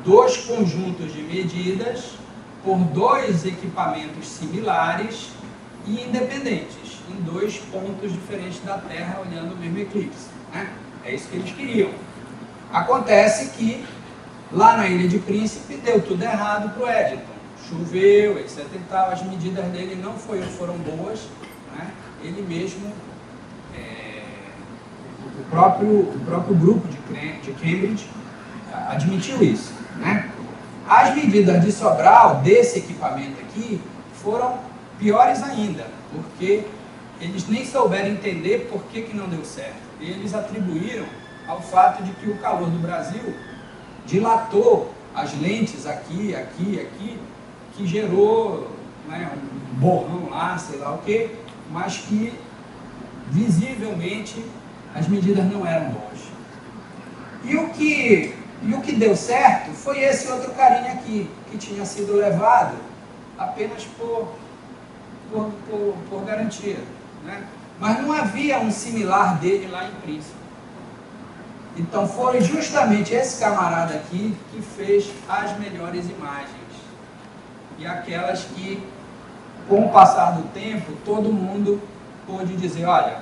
dois conjuntos de medidas por dois equipamentos similares e independentes, em dois pontos diferentes da Terra, olhando o mesmo eclipse, né? É isso que eles queriam. Acontece que lá na Ilha de Príncipe deu tudo errado para o Eddington. Choveu, etc. e tal, as medidas dele não foram boas, né? Ele mesmo, o próprio grupo de Cambridge admitiu isso, né? As medidas de Sobral, desse equipamento aqui, foram piores ainda, porque eles nem souberam entender por que não deu certo. E eles atribuíram ao fato de que o calor do Brasil dilatou as lentes aqui, que gerou, né, um borrão lá, sei lá o quê, mas que visivelmente as medidas não eram boas. E o que deu certo foi esse outro carinha aqui, que tinha sido levado apenas por garantia, né? Mas não havia um similar dele lá em Príncipe. Então foi justamente esse camarada aqui que fez as melhores imagens. E aquelas que, com o passar do tempo, todo mundo pôde dizer, olha,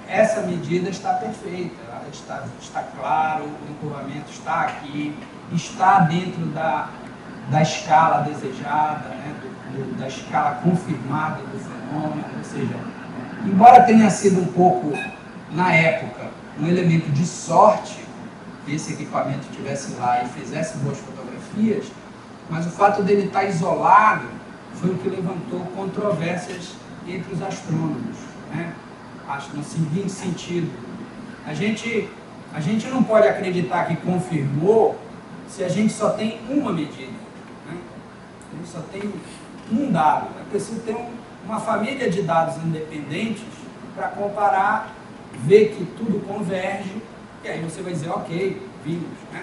essa medida está perfeita, está claro, o encurvamento está aqui, está dentro da escala desejada, né, da escala confirmada do fenômeno, ou seja, embora tenha sido um pouco, na época, um elemento de sorte que esse equipamento estivesse lá e fizesse boas fotografias, mas o fato dele estar isolado foi o que levantou controvérsias entre os astrônomos, né? Acho no seguinte sentido, a gente não pode acreditar que confirmou se a gente só tem uma medida, né? A gente só tem um dado, é preciso ter uma família de dados independentes para comparar, ver que tudo converge, e aí você vai dizer, ok, vimos, né?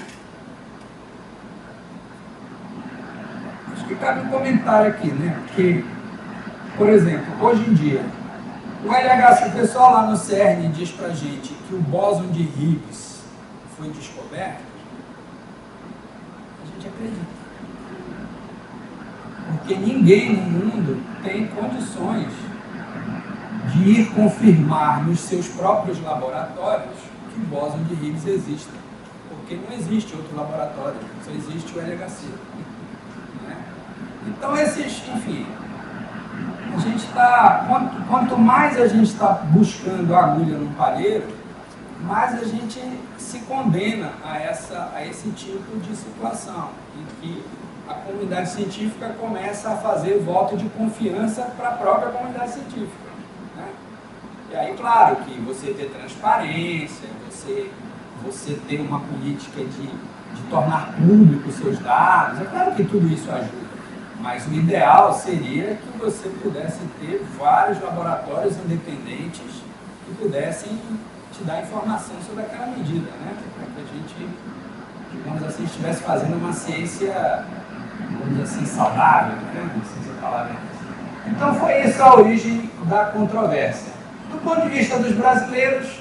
E cabe um comentário aqui, né? Porque, por exemplo, hoje em dia, o LHC, o pessoal lá no CERN diz pra gente que o bóson de Higgs foi descoberto, a gente acredita. Porque ninguém no mundo tem condições de ir confirmar nos seus próprios laboratórios que o bóson de Higgs existe. Porque não existe outro laboratório, só existe o LHC. Né? Então, enfim, a gente está, quanto mais a gente está buscando a agulha no palheiro, mais a gente se condena a esse tipo de situação, em que a comunidade científica começa a fazer voto de confiança para a própria comunidade científica. Né? E aí, claro, que você ter transparência, você ter uma política de tornar públicos seus dados, é claro que tudo isso ajuda. Mas o ideal seria que você pudesse ter vários laboratórios independentes que pudessem te dar informação sobre aquela medida, né? Para que a gente, digamos assim, estivesse fazendo uma ciência, digamos assim, saudável, né? Não sei se a palavra é essa. Então foi isso a origem da controvérsia. Do ponto de vista dos brasileiros,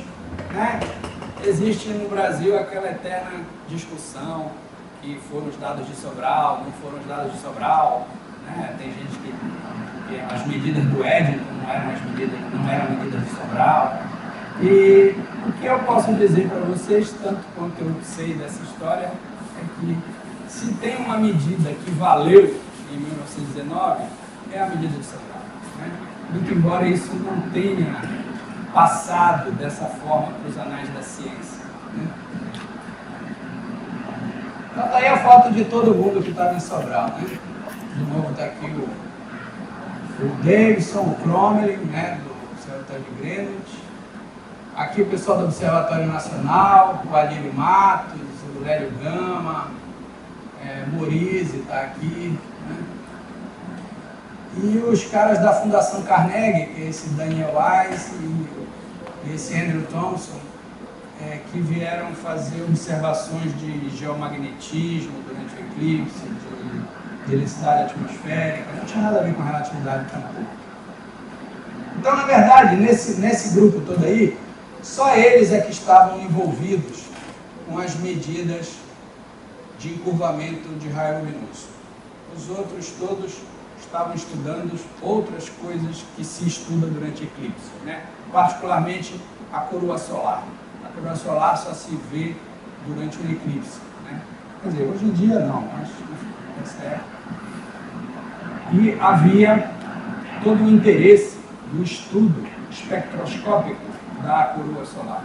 né? Existe no Brasil aquela eterna discussão que foram os dados de Sobral, não foram os dados de Sobral, né? Tem gente que as medidas do Eddington não eram medidas de Sobral. E o que eu posso dizer para vocês, tanto quanto eu sei dessa história, é que se tem uma medida que valeu em 1919, é a medida de Sobral. Né? Muito embora isso não tenha passado dessa forma para os anais da ciência. Né? Então está aí a foto de todo mundo que estava em Sobral. Né? De novo está aqui o Davidson, o Cromley, né, do Observatório de Greenwich. Aqui o pessoal do Observatório Nacional, o Alírio Matos, o Lélio Gama, Morise está aqui. Né? E os caras da Fundação Carnegie, que é esse Daniel Wise e esse Andrew Thompson, que vieram fazer observações de geomagnetismo durante o eclipse, de velocidade atmosférica, não tinha nada a ver com relatividade tampouco. Então, na verdade, nesse grupo todo aí, só eles é que estavam envolvidos com as medidas de encurvamento de raio luminoso. Os outros todos estavam estudando outras coisas que se estudam durante eclipse, né? Particularmente a coroa solar. A coroa solar só se vê durante o eclipse. Né? Quer dizer, hoje em dia não, mas é certo. E havia todo o interesse do estudo espectroscópico da coroa solar.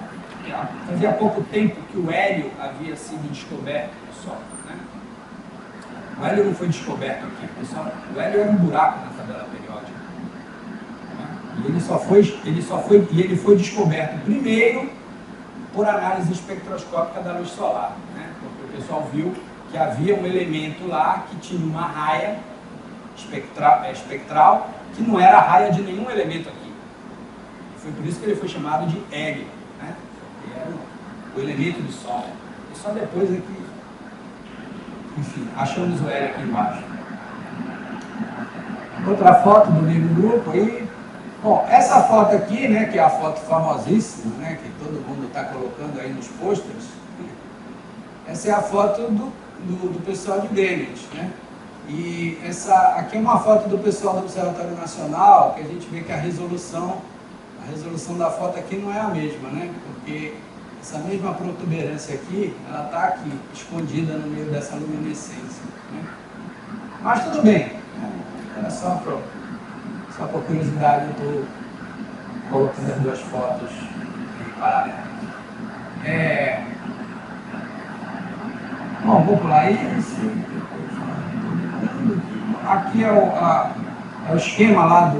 Fazia pouco tempo que o hélio havia sido descoberto no Sol. Né? O hélio não foi descoberto aqui, pessoal. O hélio era um buraco na tabela periódica. Né? E ele foi descoberto primeiro por análise espectroscópica da luz solar. Né? Porque o pessoal viu que havia um elemento lá que tinha uma raia espectral que não era a raia de nenhum elemento aqui. Foi por isso que ele foi chamado de hélio, né? Ele era o elemento do Sol. E só depois é que, enfim, achamos o hélio aqui embaixo. Outra foto do mesmo grupo aí. Bom, essa foto aqui, né, que é a foto famosíssima, né, que todo mundo está colocando aí nos pôsteres, essa é a foto do pessoal de Greenwich, né? E essa aqui é uma foto do pessoal do Observatório Nacional, que a gente vê que a resolução da foto aqui não é a mesma, né? Porque essa mesma protuberância aqui, ela está aqui, escondida no meio dessa luminescência. Né? Mas tudo bem, né? Era só por curiosidade, eu estou colocando as duas fotos em paralelo. Bom, vou pular isso. Aqui é o esquema lá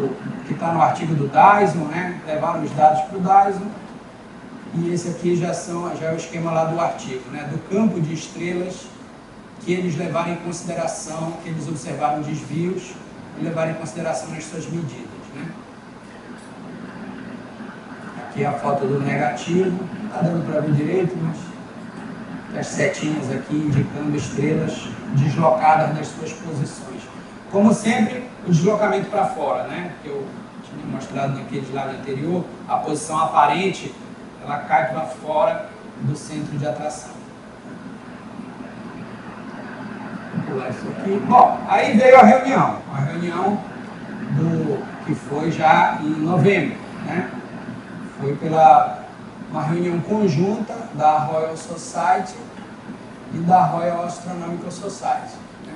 que está no artigo do Dyson, né? Levaram os dados para o Dyson. E esse aqui já é o esquema lá do artigo, né? Do campo de estrelas que eles levaram em consideração, que eles observaram desvios e levaram em consideração nas suas medidas, né? Aqui é a foto do negativo, não está dando para ver direito, mas as setinhas aqui indicando estrelas deslocadas nas suas posições. Como sempre, o deslocamento para fora, né? Que eu tinha mostrado naquele slide anterior, a posição aparente, ela cai para fora do centro de atração. Vou pular isso aqui. Bom, aí veio a reunião que foi já em novembro, né? Foi uma reunião conjunta da Royal Society e da Royal Astronomical Society, né?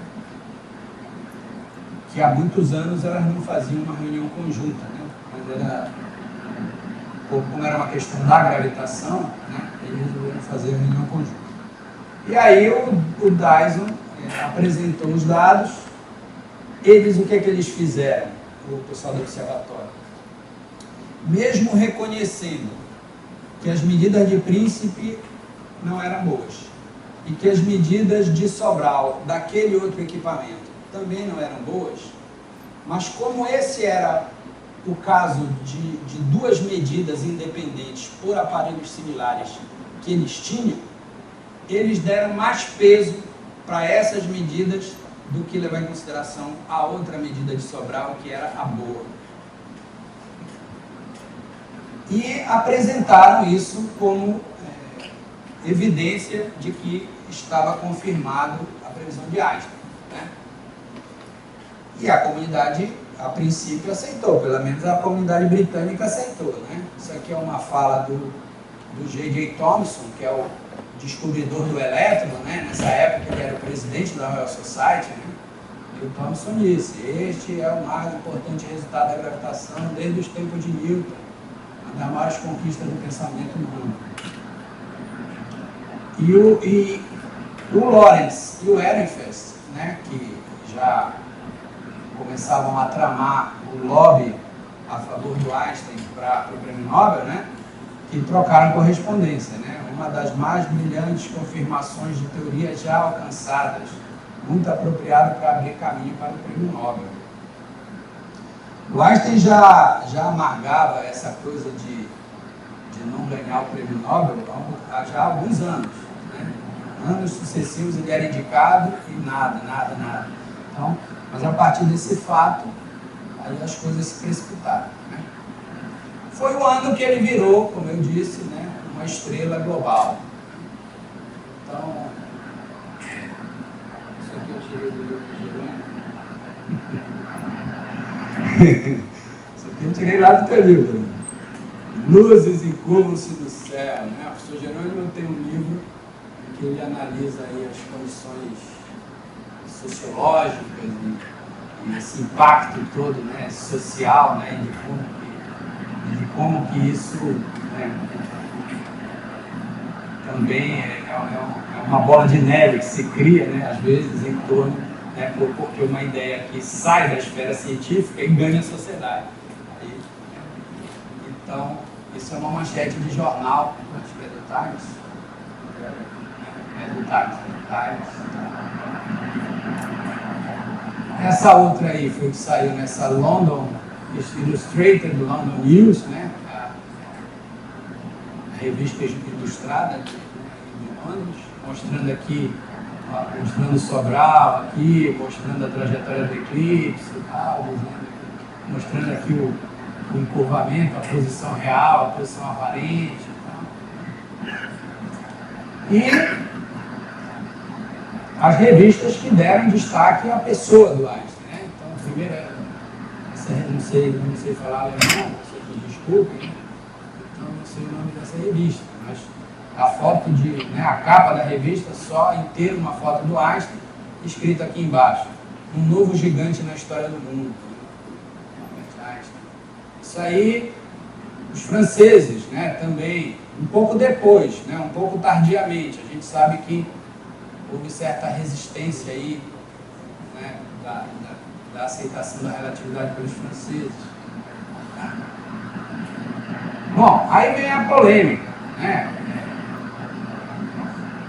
Que há muitos anos elas não faziam uma reunião conjunta, né? Mas como era uma questão da gravitação, né? Eles resolveram fazer a reunião conjunta. E aí o Dyson apresentou os dados. O que eles fizeram, o pessoal do observatório? Mesmo reconhecendo que as medidas de Príncipe não eram boas e que as medidas de Sobral daquele outro equipamento também não eram boas, mas como esse era o caso de duas medidas independentes por aparelhos similares que eles tinham, eles deram mais peso para essas medidas do que levar em consideração a outra medida de Sobral, que era a boa. E apresentaram isso como evidência de que estava confirmado a previsão de Einstein, né? E a comunidade, a princípio, aceitou, pelo menos a comunidade britânica aceitou, né? Isso aqui é uma fala do J.J. Thomson, que é o descobridor do elétron, né? Nessa época ele era o presidente da Royal Society, né? E o Thomson disse: este é o mais importante resultado da gravitação desde os tempos de Newton, uma das maiores conquistas do pensamento humano. E o Lorentz e o Ehrenfest, né? Que já começavam a tramar o lobby a favor do Einstein para o Prêmio Nobel, né? Que trocaram correspondência, né? Uma das mais brilhantes confirmações de teorias já alcançadas, muito apropriado para abrir caminho para o Prêmio Nobel. O Einstein já amargava essa coisa de não ganhar o Prêmio Nobel já há alguns anos, né? Anos sucessivos ele era indicado e nada. Então, mas a partir desse fato, aí as coisas se precipitaram, né? Foi o ano que ele virou, como eu disse, né, uma estrela global. Então, isso aqui eu tirei do livro de Jerônimo. Isso aqui eu tirei lá do teu livro. Luzes e curvam-se do céu, né? O professor Jerônimo tem um livro que ele analisa aí as condições sociológicas e esse impacto todo, né, social, né, de como que isso, né, também é uma bola de neve que se cria, né, às vezes em torno, né, porque uma ideia que sai da esfera científica e ganha a sociedade. Então, isso é uma manchete de jornal, acho que é do Times. É do Times. Essa outra aí foi que saiu nessa London Illustrated London News, né? A revista ilustrada de Londres, mostrando aqui, mostrando Sobral aqui, mostrando a trajetória do eclipse e tal, mostrando aqui o encurvamento, a posição real, a posição aparente e tal. E as revistas que deram destaque à pessoa do Einstein, né? Então, a primeira, não sei falar alemão, desculpem, então não sei o nome dessa revista, mas a foto né, a capa da revista só inteira uma foto do Einstein, escrito aqui embaixo: um novo gigante na história do mundo. Isso aí, os franceses, né, também, um pouco depois, né, um pouco tardiamente, a gente sabe que houve certa resistência aí, né, da aceitação da relatividade pelos franceses. Bom, aí vem a polêmica, né?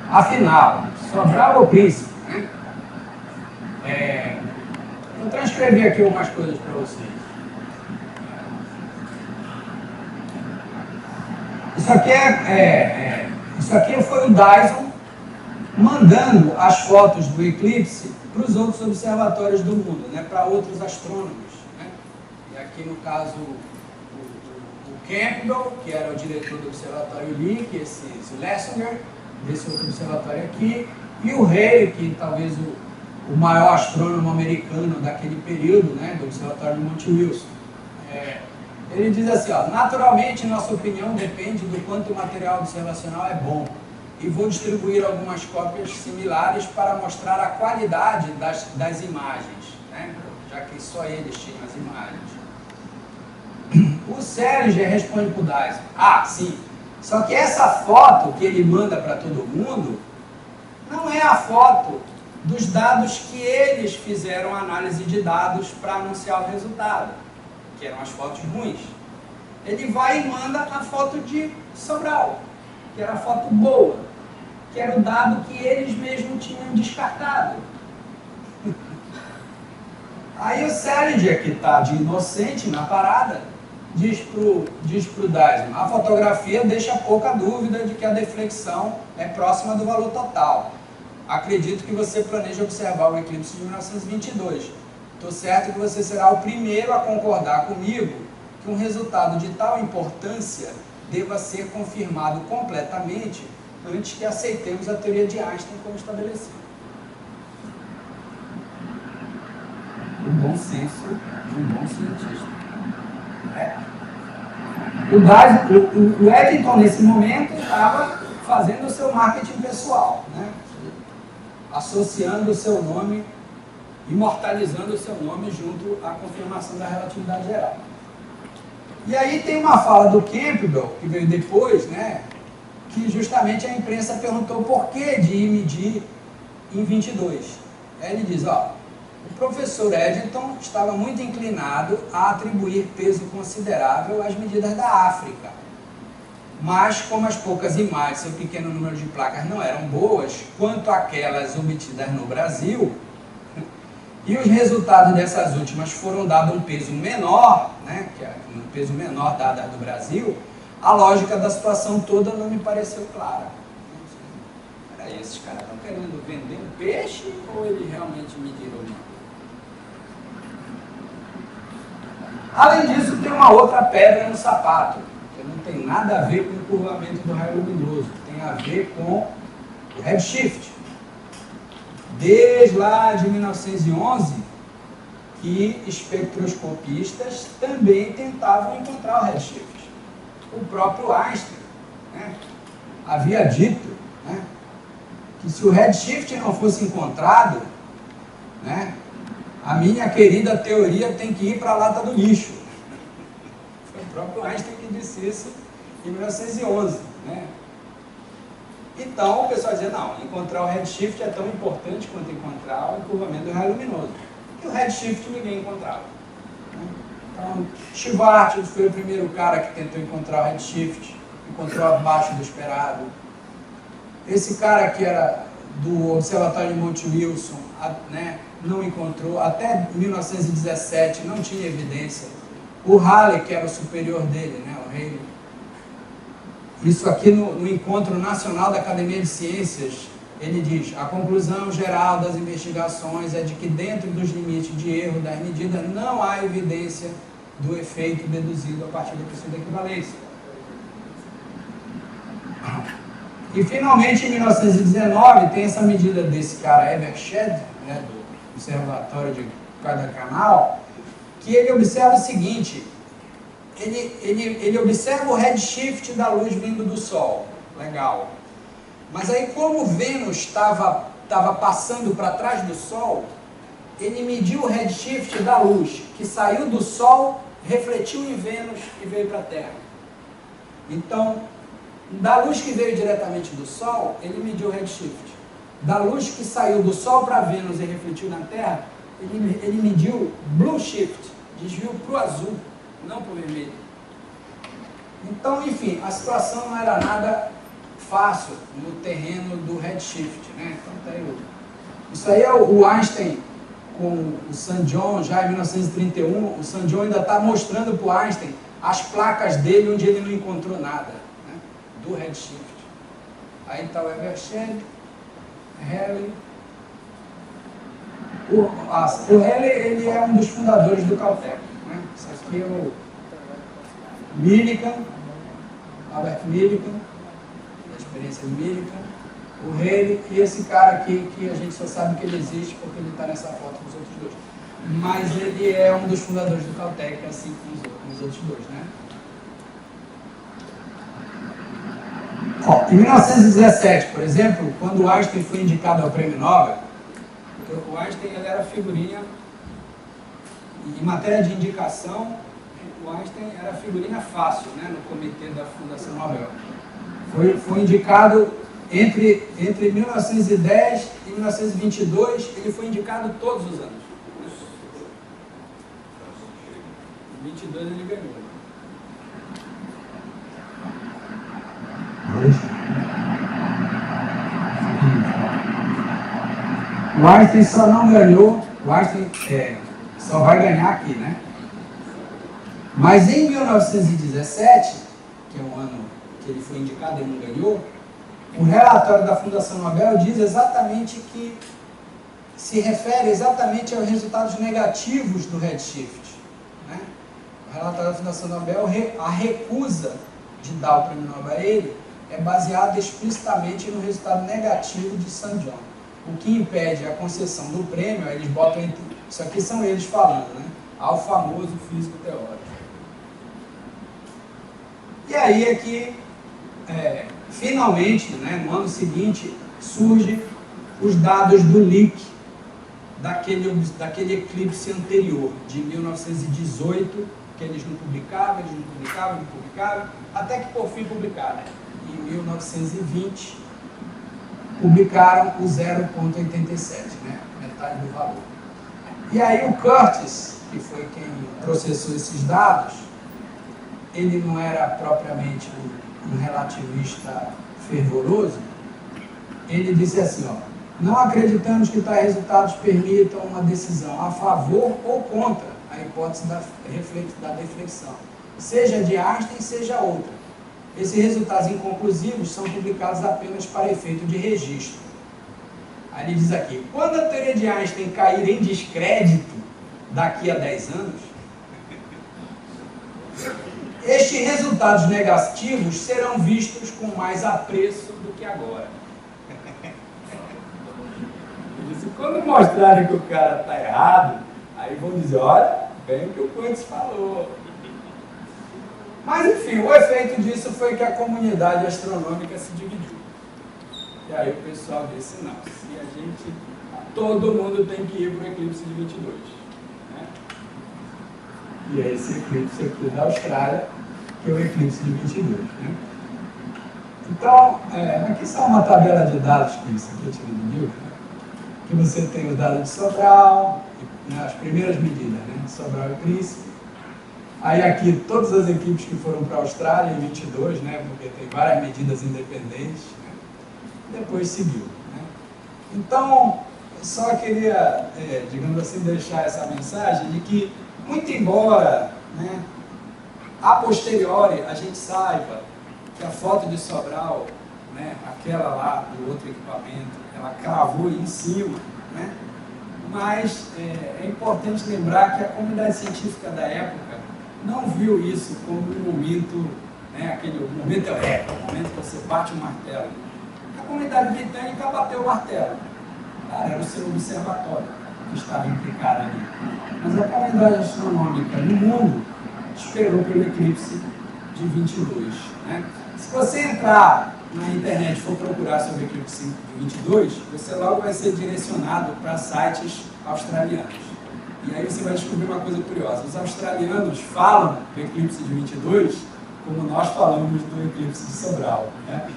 Afinal, Sobral ou Príncipe, né? Vou transcrever aqui algumas coisas para vocês. Isso aqui foi o Dyson mandando as fotos do eclipse para para os outros observatórios do mundo, né, para outros astrônomos. Né? E aqui no caso o Campbell, que era o diretor do observatório Lick, esse Lessinger, desse outro observatório aqui, e o Hale, que talvez o maior astrônomo americano daquele período, né, do observatório de Monte Wilson. Ele diz assim, ó, naturalmente nossa opinião depende do quanto o material observacional é bom, e vou distribuir algumas cópias similares para mostrar a qualidade das imagens, né, já que só eles tinham as imagens. O Selinger responde para o Dyson, sim, só que essa foto que ele manda para todo mundo não é a foto dos dados que eles fizeram análise de dados para anunciar o resultado, que eram as fotos ruins. Ele vai e manda a foto de Sobral, que era a foto boa, que era o dado que eles mesmos tinham descartado. Aí o Selinger, que está de inocente na parada, diz pro Dyson, a fotografia deixa pouca dúvida de que a deflexão é próxima do valor total. Acredito que você planeja observar o eclipse de 1922. Estou certo que você será o primeiro a concordar comigo que um resultado de tal importância deva ser confirmado completamente antes que aceitemos a teoria de Einstein como estabelecida. O bom senso de um bom cientista. O Eddington, nesse momento, estava fazendo o seu marketing pessoal, né? Associando o seu nome, imortalizando o seu nome junto à confirmação da relatividade geral. E aí tem uma fala do Campbell, que veio depois, né, que justamente a imprensa perguntou por que de medir em 22. Aí ele diz, o professor Eddington estava muito inclinado a atribuir peso considerável às medidas da África. Mas, como as poucas imagens e o pequeno número de placas não eram boas, quanto aquelas obtidas no Brasil, e os resultados dessas últimas foram dados um peso menor, né, que é um peso menor dado do Brasil, a lógica da situação toda não me pareceu clara. Peraí, esses caras estão querendo vender um peixe ou eles realmente mediram ou não? Além disso, tem uma outra pedra no sapato, que não tem nada a ver com o curvamento do raio luminoso, tem a ver com o redshift. Desde lá de 1911, que espectroscopistas também tentavam encontrar o redshift. O próprio Einstein, né, havia dito, né, que se o redshift não fosse encontrado, né, a minha querida teoria tem que ir para a lata do lixo. Foi o próprio Einstein que disse isso em 1911. Né? Então o pessoal dizia, não, encontrar o redshift é tão importante quanto encontrar o curvamento do raio luminoso. E o redshift ninguém encontrava. Então, Schwartz foi o primeiro cara que tentou encontrar o redshift, encontrou abaixo do esperado. Esse cara que era do Observatório de Monte Wilson, né, não encontrou, até 1917 não tinha evidência. O Halley, que era o superior dele, né, o Halley. Isso aqui no Encontro Nacional da Academia de Ciências, ele diz, a conclusão geral das investigações é de que dentro dos limites de erro das medidas não há evidência do efeito deduzido a partir do princípio da equivalência. E finalmente em 1919 tem essa medida desse cara Evershed, né, do Observatório de Guadalcanal, que ele observa o seguinte, ele observa o redshift da luz vindo do Sol, legal. Mas aí como Vênus estava passando para trás do Sol, ele mediu o redshift da luz que saiu do Sol, refletiu em Vênus e veio para a Terra. Então, da luz que veio diretamente do Sol, ele mediu o redshift. Da luz que saiu do Sol para Vênus e refletiu na Terra, ele mediu blue shift, desvio para o azul, não para o vermelho. Então, enfim, a situação não era nada fácil no terreno do redshift, né? Então, tá aí isso aí é o Einstein com o St. John, já em 1931, o St. John ainda está mostrando para o Einstein as placas dele onde ele não encontrou nada, né, do redshift. Aí está o Evershed, Halley, O Halley, ele é um dos fundadores do Caltech, né? Isso aqui é o Millikan, Albert Millikan, a experiência de Millikan, o Halley e esse cara aqui que a gente só sabe que ele existe porque ele está nessa foto com os outros dois. Mas ele é um dos fundadores do Caltech, assim como os outros dois, né? Ó, em 1917, por exemplo, quando o Einstein foi indicado ao Prêmio Nobel, o Einstein ele era figurinha, em matéria de indicação, o Einstein era figurinha fácil, né, no comitê da Fundação Nobel. Foi indicado entre 1910 e 1922, ele foi indicado todos os anos. Em 22 ele ganhou. O Einstein só não ganhou, o Einstein só vai ganhar aqui, né? Mas em 1917, que é o ano que ele foi indicado e não ganhou, o relatório da Fundação Nobel diz exatamente que se refere exatamente aos resultados negativos do redshift, né? O relatório da Fundação Nobel, a recusa de dar o prêmio Nobel a ele, é baseada explicitamente no resultado negativo de St. John. O que impede a concessão do prêmio, eles botam entre... Isso aqui são eles falando, né? Ao famoso físico teórico. E aí é que, finalmente, né, no ano seguinte, surgem os dados do leak daquele eclipse anterior, de 1918, que eles não publicavam, até que por fim publicaram. Em 1920, publicaram o 0,87, né? Metade do valor. E aí o Curtis, que foi quem processou esses dados, ele não era propriamente um relativista fervoroso, ele disse assim, ó, não acreditamos que tais resultados permitam uma decisão a favor ou contra a hipótese da deflexão, seja de Einstein, seja outra. Esses resultados inconclusivos são publicados apenas para efeito de registro. Aí ele diz aqui, quando a teoria de Einstein cair em descrédito daqui a 10 anos, estes resultados negativos serão vistos com mais apreço do que agora. Ele disse, quando mostrarem que o cara está errado, aí vão dizer, olha, bem o que o Curtis falou. Mas, enfim, o efeito disso foi que a comunidade astronômica se dividiu. E aí o pessoal disse, não, se a gente... Todo mundo tem que ir para o eclipse de 22. Né? E é esse eclipse aqui da Austrália, que é o eclipse de 22. Né? Então, aqui só uma tabela de dados, que isso aqui eu tirei do livro, né? Que você tem os dados de Sobral, né, as primeiras medidas, né? Sobral e Príncipe. Aí aqui todas as equipes que foram para a Austrália em 22, né, porque tem várias medidas independentes, né, depois seguiu. Né. Então, só queria, digamos assim, deixar essa mensagem de que, muito embora, né, a posteriori a gente saiba que a foto de Sobral, né, aquela lá do outro equipamento, ela cravou em cima, né, mas é importante lembrar que a comunidade científica da época não viu isso como um momento, né, aquele momento eureka, o momento que você bate o martelo. A comunidade britânica bateu o martelo. Cara, era o seu observatório que estava implicado ali. Mas a comunidade astronômica no mundo esperou pelo eclipse de 22. Né? Se você entrar na internet e for procurar sobre o eclipse de 22, você logo vai ser direcionado para sites australianos. E aí você vai descobrir uma coisa curiosa. Os australianos falam do eclipse de 22 como nós falamos do eclipse de Sobral. Né?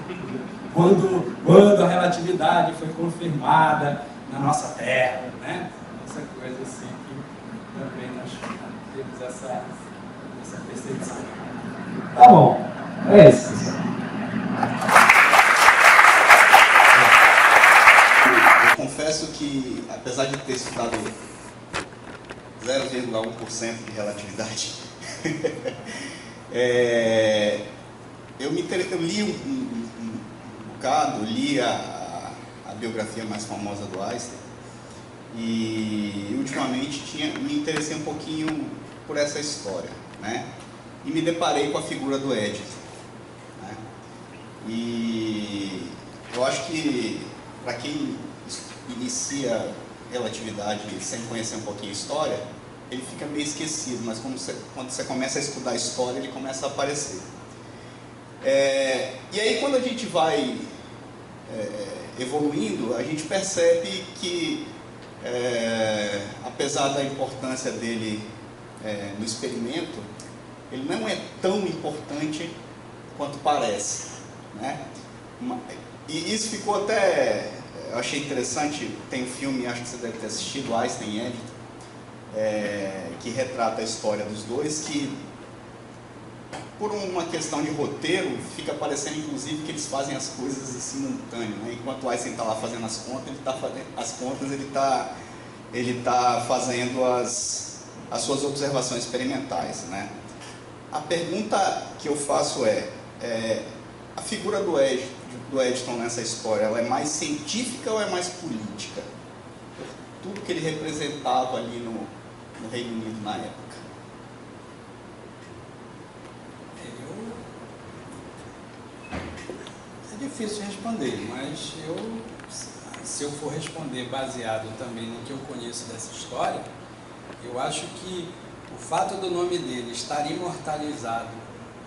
Quando a relatividade foi confirmada na nossa Terra. Né? Essa coisa assim que também nós temos essa percepção. Tá bom. É isso, pessoal. Eu confesso que, apesar de ter estudado 0,1% de relatividade, eu li um bocado, li a biografia mais famosa do Einstein, E ultimamente me interessei um pouquinho por essa história, né? E me deparei com a figura do Edison, né? E eu acho que para quem inicia relatividade sem conhecer um pouquinho a história, ele fica meio esquecido, mas quando você começa a estudar a história, ele começa a aparecer. E aí quando a gente vai evoluindo, a gente percebe que apesar da importância dele no experimento, ele não é tão importante quanto parece, né? E isso ficou até, eu achei interessante, tem um filme, acho que você deve ter assistido, Einstein e Eddington, que retrata a história dos dois, que por uma questão de roteiro, fica parecendo inclusive que eles fazem as coisas em simultâneo, né? Enquanto o Einstein está lá fazendo as contas, ele está fazendo as suas observações experimentais, né? A pergunta que eu faço a figura do Eddington nessa história, ela é mais científica ou é mais política? Tudo que ele representava ali no Reino Unido na época. É difícil responder, mas se eu for responder baseado também no que eu conheço dessa história, eu acho que o fato do nome dele estar imortalizado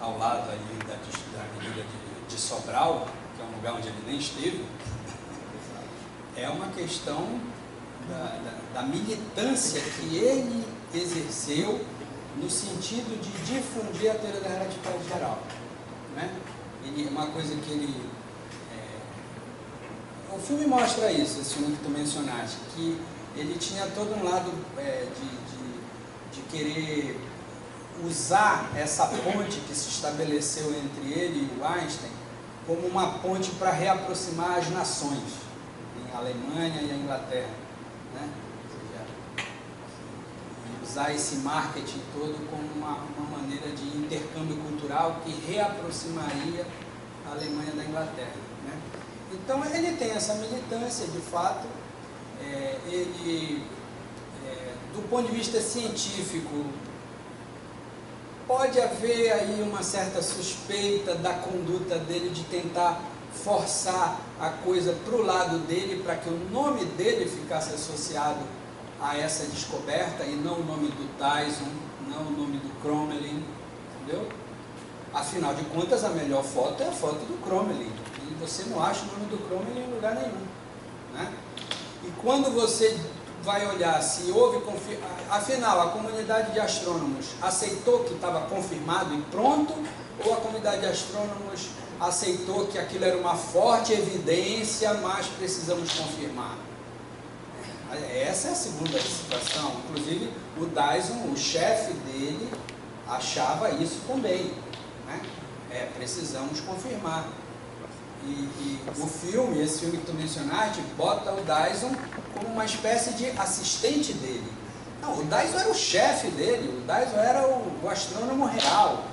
ao lado ali da Avenida de Sobral, que é um lugar onde ele nem esteve, é uma questão da militância que ele exerceu no sentido de difundir a teoria da relatividade geral, né? Uma coisa que ele... o filme mostra isso, esse filme que tu mencionaste, que ele tinha todo um lado de querer usar essa ponte que se estabeleceu entre ele e o Einstein como uma ponte para reaproximar as nações, a Alemanha e a Inglaterra, né? Ou seja, usar esse marketing todo como uma maneira de intercâmbio cultural que reaproximaria a Alemanha da Inglaterra, né? Então ele tem essa militância, de fato. Do ponto de vista científico, pode haver aí uma certa suspeita da conduta dele de tentar forçar a coisa para o lado dele, para que o nome dele ficasse associado a essa descoberta e não o nome do Dyson, não o nome do Crommelin, entendeu? Afinal de contas, a melhor foto é a foto do Crommelin, e você não acha o nome do Crommelin em lugar nenhum, né? E quando você vai olhar se houve afinal a comunidade de astrônomos aceitou que estava confirmado e pronto, ou a comunidade de astrônomos aceitou que aquilo era uma forte evidência, mas precisamos confirmar? Essa é a segunda situação. Inclusive o Dyson, o chefe dele, achava isso também, né? Precisamos confirmar. E o filme, esse filme que tu mencionaste, bota o Dyson como uma espécie de assistente dele. Não, o Dyson era o chefe dele, o Dyson era o astrônomo real.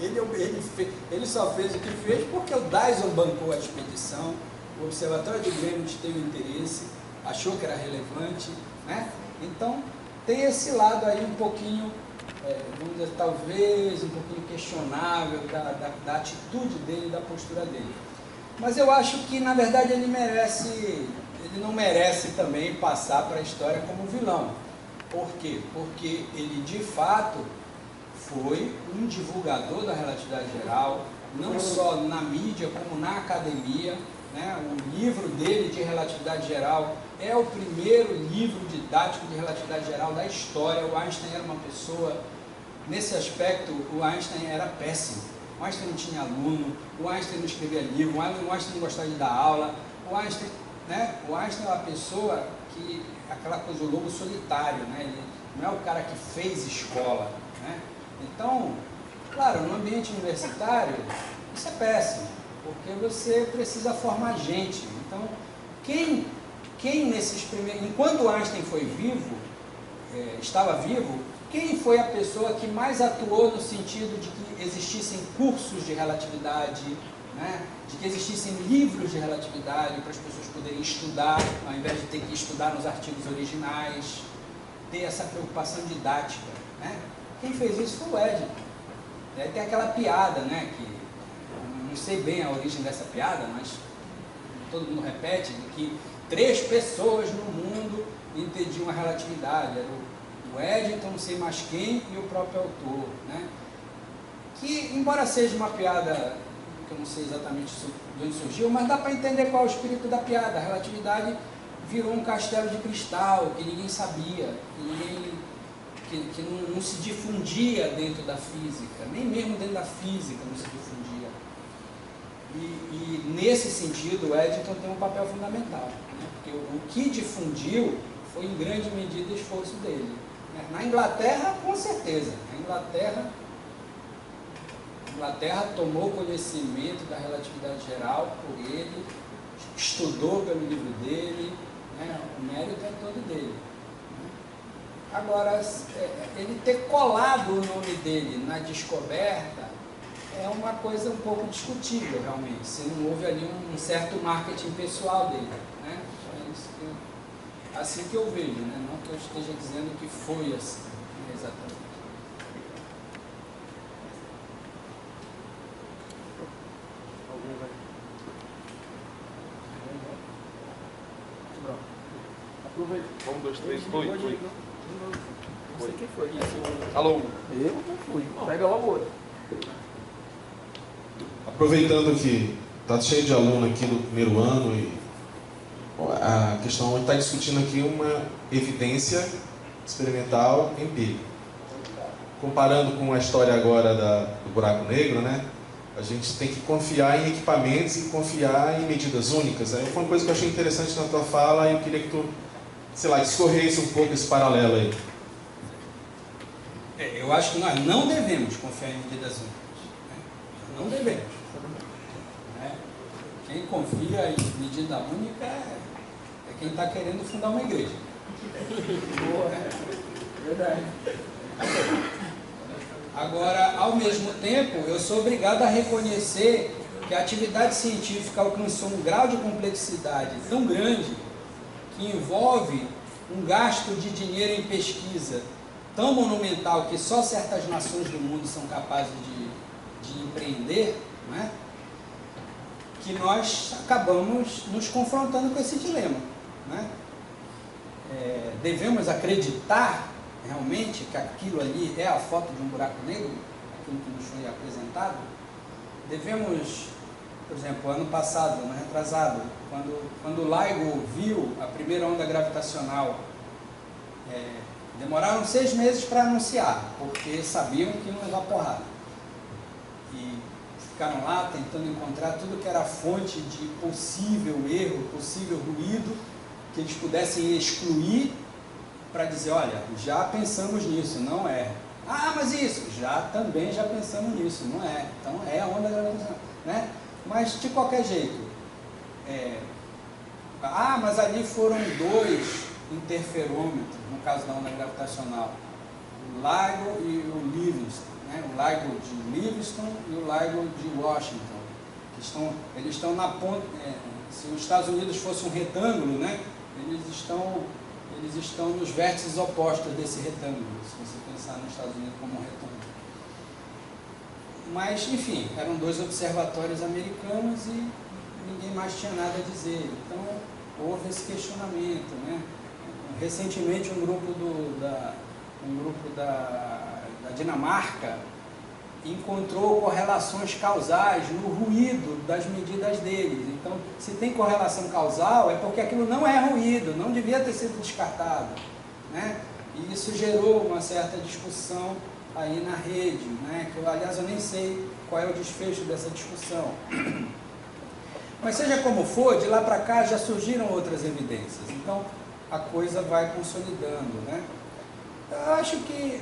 Ele só fez o que fez porque o Dyson bancou a expedição, o Observatório de Greenwich teve interesse, achou que era relevante, né? Então tem esse lado aí um pouquinho, vamos dizer, talvez um pouquinho questionável da atitude dele, da postura dele. Mas eu acho que, na verdade, ele não merece também passar para a história como vilão. Por quê? Porque ele, de fato, foi um divulgador da relatividade geral, não só na mídia, como na academia, né? O livro dele de relatividade geral é o primeiro livro didático de relatividade geral da história. O Einstein era uma pessoa, nesse aspecto, o Einstein era péssimo. O Einstein não tinha aluno, o Einstein não escrevia livro, o Einstein não gostava de dar aula, o Einstein é uma pessoa que, aquela coisa, o lobo solitário, né? Ele não é o cara que fez escola, né? Então, claro, no ambiente universitário, isso é péssimo, porque você precisa formar gente. Então, quem nesses primeiros... Enquanto o Einstein foi vivo, estava vivo, quem foi a pessoa que mais atuou no sentido de que existissem cursos de relatividade né? De que existissem livros de relatividade para as pessoas poderem estudar, ao invés de ter que estudar nos artigos originais, ter essa preocupação didática, né? Quem fez isso foi o Eddington. Tem aquela piada, né, que não sei bem a origem dessa piada, mas todo mundo repete, de que 3 pessoas no mundo entendiam a relatividade. Era o Eddington, não sei mais quem, e o próprio autor, né? Que, embora seja uma piada que eu não sei exatamente de onde surgiu, mas dá para entender qual é o espírito da piada. A relatividade virou um castelo de cristal que ninguém sabia, que não se difundia dentro da física, nem mesmo dentro da física não se difundia. E nesse sentido, o Eddington tem um papel fundamental, né? Porque o que difundiu foi em grande medida o esforço dele, né? Na Inglaterra, com certeza. A Inglaterra tomou conhecimento da relatividade geral por ele, estudou pelo livro dele, né? O mérito é todo dele. Agora, ele ter colado o nome dele na descoberta é uma coisa um pouco discutível, realmente, se não houve ali um certo marketing pessoal dele, né? É isso assim que eu vejo, né? Não que eu esteja dizendo que foi assim, exatamente. Aproveita. 1, 2, 3, foi. Não sei quem foi. Alô? Eu não fui. Pega logo outro. Aproveitando que está cheio de aluno aqui do primeiro ano e a questão está discutindo aqui uma evidência experimental empírica. Comparando com a história agora do buraco negro, né? A gente tem que confiar em equipamentos e confiar em medidas únicas. Aí foi uma coisa que eu achei interessante na tua fala e eu queria que tu, sei lá, discorresse um pouco esse paralelo aí. Eu acho que nós não devemos confiar em medidas únicas, né? Não devemos, né? Quem confia em medida única é quem está querendo fundar uma igreja. Verdade. Agora, ao mesmo tempo, eu sou obrigado a reconhecer que a atividade científica alcançou um grau de complexidade tão grande que envolve um gasto de dinheiro em pesquisa tão monumental que só certas nações do mundo são capazes de empreender, né? Que nós acabamos nos confrontando com esse dilema, né? Devemos acreditar realmente que aquilo ali é a foto de um buraco negro, aquilo que nos foi apresentado? Devemos, por exemplo, ano passado, ano retrasado, quando o LIGO viu a primeira onda gravitacional, demoraram 6 meses para anunciar, porque sabiam que iam levar porrada. E ficaram lá tentando encontrar tudo que era fonte de possível erro, possível ruído, que eles pudessem excluir para dizer, olha, já pensamos nisso, não é. Ah, mas isso, também já pensamos nisso, não é. Então é a onda gravitacional, né? Mas de qualquer jeito, mas ali foram 2 interferômetros, no caso da onda gravitacional, o LIGO e o Livingston, né? O LIGO de Livingston e o LIGO de Washington, que eles estão na ponta, se os Estados Unidos fosse um retângulo, né? Eles estão nos vértices opostos desse retângulo, se você pensar nos Estados Unidos como um retângulo. Mas, enfim, eram 2 observatórios americanos e ninguém mais tinha nada a dizer. Então, houve esse questionamento, né? Recentemente, um grupo da Dinamarca encontrou correlações causais no ruído das medidas deles. Então, se tem correlação causal, é porque aquilo não é ruído, não devia ter sido descartado, né? E isso gerou uma certa discussão aí na rede, né? Que, aliás, eu nem sei qual é o desfecho dessa discussão. Mas seja como for, de lá para cá já surgiram outras evidências. Então, a coisa vai consolidando, né? Eu acho que,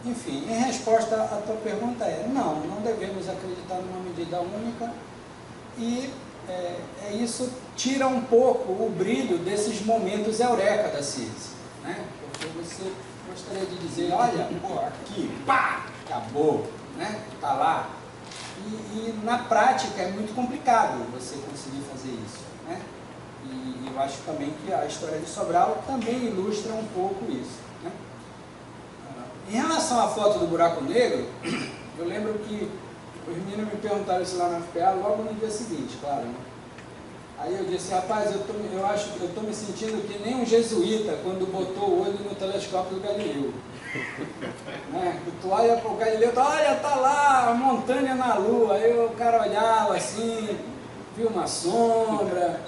enfim, em resposta à tua pergunta não devemos acreditar numa medida única e isso tira um pouco o brilho desses momentos eureka da ciência, né? Porque você gostaria de dizer, olha, aqui, pá, acabou, né? Tá lá. E na prática é muito complicado você conseguir fazer isso, né? E eu acho também que a história de Sobral também ilustra um pouco isso, né? Em relação à foto do buraco negro, eu lembro que os meninos me perguntaram isso lá na FPA logo no dia seguinte, claro, né? Aí eu disse, rapaz, eu acho que eu estou me sentindo que nem um jesuíta quando botou o olho no telescópio do Galileu. Né? Tu olha para o Galileu, olha, tá lá a montanha na lua. Aí o cara olhava assim, via uma sombra,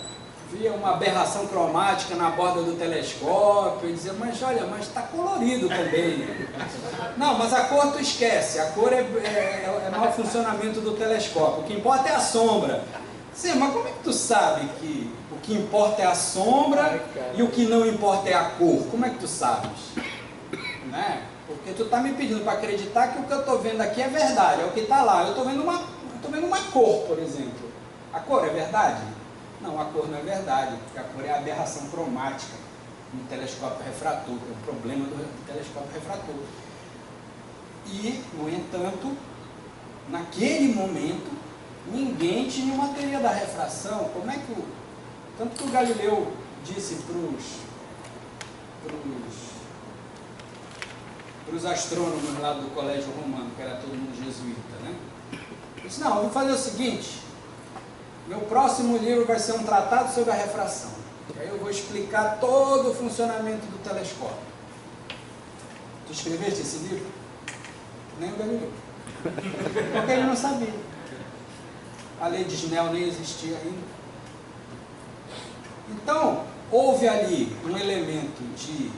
via uma aberração cromática na borda do telescópio e dizia, mas olha, mas está colorido também. Não, mas a cor tu esquece, a cor é mau funcionamento do telescópio, o que importa é a sombra. Sim, mas como é que tu sabe que o que importa é a sombra e o que não importa é a cor? Como é que tu sabes? Né? Porque tu está me pedindo para acreditar que o que eu estou vendo aqui é verdade, é o que está lá. Eu estou vendo uma cor, por exemplo. A cor é verdade? Não, a cor não é verdade, porque a cor é a aberração cromática no telescópio refrator, é o problema do telescópio refrator. E, no entanto, naquele momento, ninguém tinha uma teoria da refração. Como é que tanto que o Galileu disse para os astrônomos lá do Colégio Romano, que era todo mundo jesuíta, né? Ele disse, não, vamos fazer o seguinte, meu próximo livro vai ser um tratado sobre a refração. Aí eu vou explicar todo o funcionamento do telescópio. Tu escreveste esse livro? Nem o Galileu. Porque ele não sabia. A lei de Snell nem existia ainda. Então, houve ali um elemento de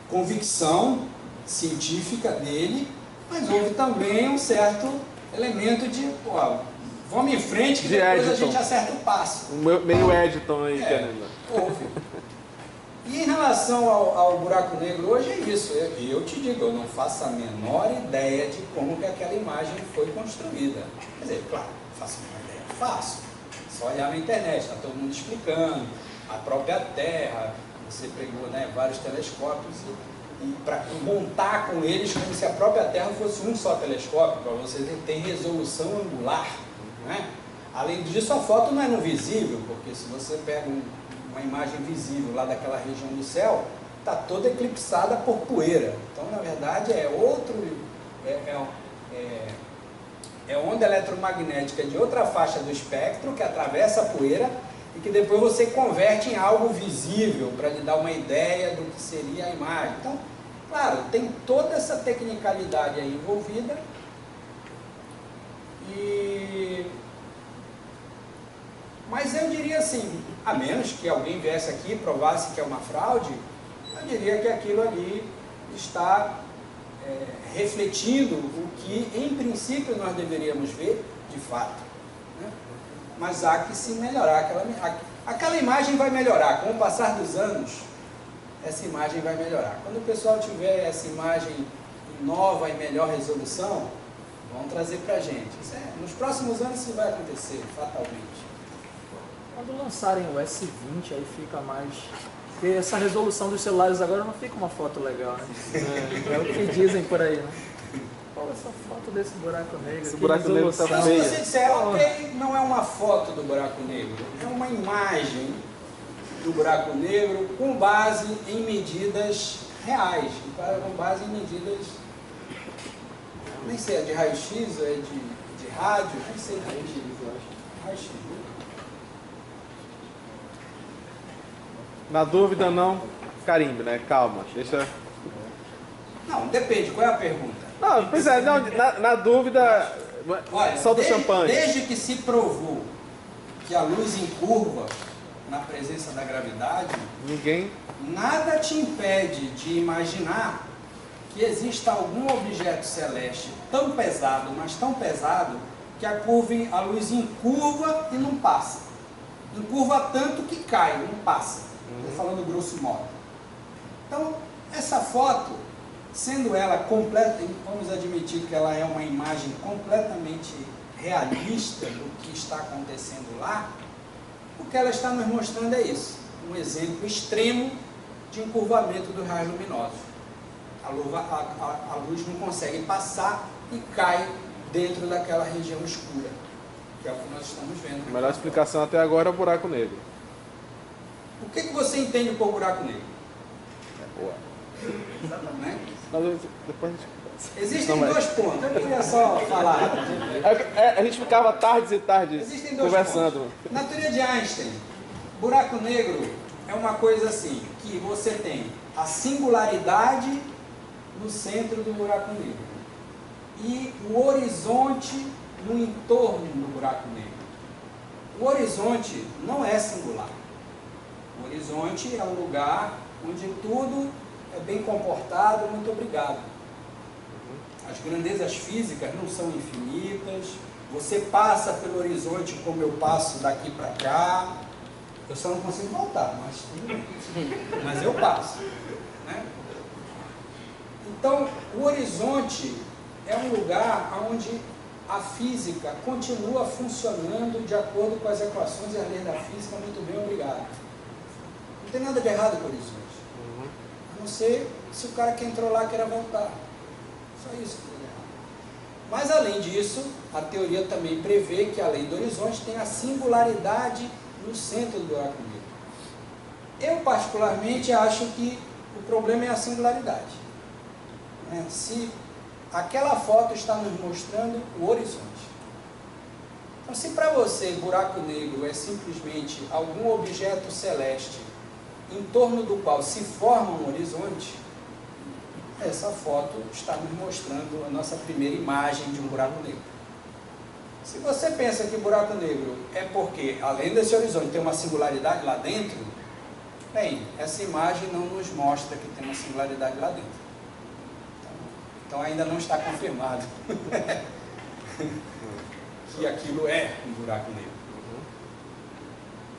convicção científica dele, mas houve também um certo elemento de, vamos em frente que depois Edison. A gente acerta o passo. Meio Edison aí, querendo. Houve. E em relação ao buraco negro hoje é isso. Eu te digo, eu não faço a menor ideia de como que aquela imagem foi construída. Quer dizer, claro, faço a menor ideia. Faço. Só olhar na internet, está todo mundo explicando. A própria Terra, você pegou, né, vários telescópios e para montar com eles como se a própria Terra fosse um só telescópio, para você ter resolução angular, né? Além disso, a foto não é no visível, porque se você pega uma imagem visível lá daquela região do céu, está toda eclipsada por poeira. Então, na verdade, é onda eletromagnética de outra faixa do espectro que atravessa a poeira e que depois você converte em algo visível para lhe dar uma ideia do que seria a imagem. Então, claro, tem toda essa tecnicalidade aí envolvida mas eu diria assim, a menos que alguém viesse aqui e provasse que é uma fraude, eu diria que aquilo ali está refletindo o que, em princípio, nós deveríamos ver de fato. Né? Mas há que se melhorar. Aquela imagem vai melhorar. Com o passar dos anos, essa imagem vai melhorar. Quando o pessoal tiver essa imagem em nova e melhor resolução, vão trazer para a gente. Nos próximos anos isso vai acontecer, fatalmente. Quando lançarem o S20, aí fica mais... Porque essa resolução dos celulares agora não fica uma foto legal, né? É o que dizem por aí, né? Qual é essa foto desse buraco negro? Esse buraco negro tá então, se você disser, ok, não é uma foto do buraco negro, é uma imagem do buraco negro com base em medidas reais, com base em medidas, nem sei, é de raio-x ou é de rádio, nem sei, raio-x, eu acho. Raio-x. Na dúvida, não carimbe, né? Calma, deixa... Não, depende, qual é a pergunta? Não, pois é, não, na dúvida, olha, só do champanhe. Desde que se provou que a luz incurva na presença da gravidade, nada te impede de imaginar que exista algum objeto celeste tão pesado, mas tão pesado, que a luz incurva e não passa. Incurva tanto que cai, não passa. Estou falando grosso modo. Então, essa foto, sendo ela completa, vamos admitir que ela é uma imagem completamente realista do que está acontecendo lá, o que ela está nos mostrando é isso, um exemplo extremo de encurvamento dos raios luminosos. A luz não consegue passar e cai dentro daquela região escura, que é o que nós estamos vendo. A melhor explicação até agora é o buraco negro. O que você entende por buraco negro? Boa. Né? Mas depois a gente... Existem dois pontos. Eu queria só falar rapidinho. A gente ficava tardes e tardes Existem dois conversando. pontos. Na teoria de Einstein, buraco negro é uma coisa assim, que você tem a singularidade no centro do buraco negro e o horizonte no entorno do buraco negro. O horizonte não é singular. O horizonte é um lugar onde tudo é bem comportado. Muito obrigado. As grandezas físicas não são infinitas. Você passa pelo horizonte como eu passo daqui para cá. Eu só não consigo voltar, mas tudo bem. Mas eu passo. Né? Então, o horizonte é um lugar onde a física continua funcionando de acordo com as equações e as leis da física. Muito bem, obrigado. Não tem nada de errado com o horizonte. A não ser se o cara que entrou lá queira voltar. Só isso que tem errado. Mas, além disso, a teoria também prevê que a lei do horizonte tem a singularidade no centro do buraco negro. Eu, particularmente, acho que o problema é a singularidade. Se aquela foto está nos mostrando o horizonte. Então, se para você buraco negro é simplesmente algum objeto celeste em torno do qual se forma um horizonte, essa foto está nos mostrando a nossa primeira imagem de um buraco negro. Se você pensa que buraco negro é porque, além desse horizonte, tem uma singularidade lá dentro, bem, essa imagem não nos mostra que tem uma singularidade lá dentro. Então ainda não está confirmado que aquilo é um buraco negro.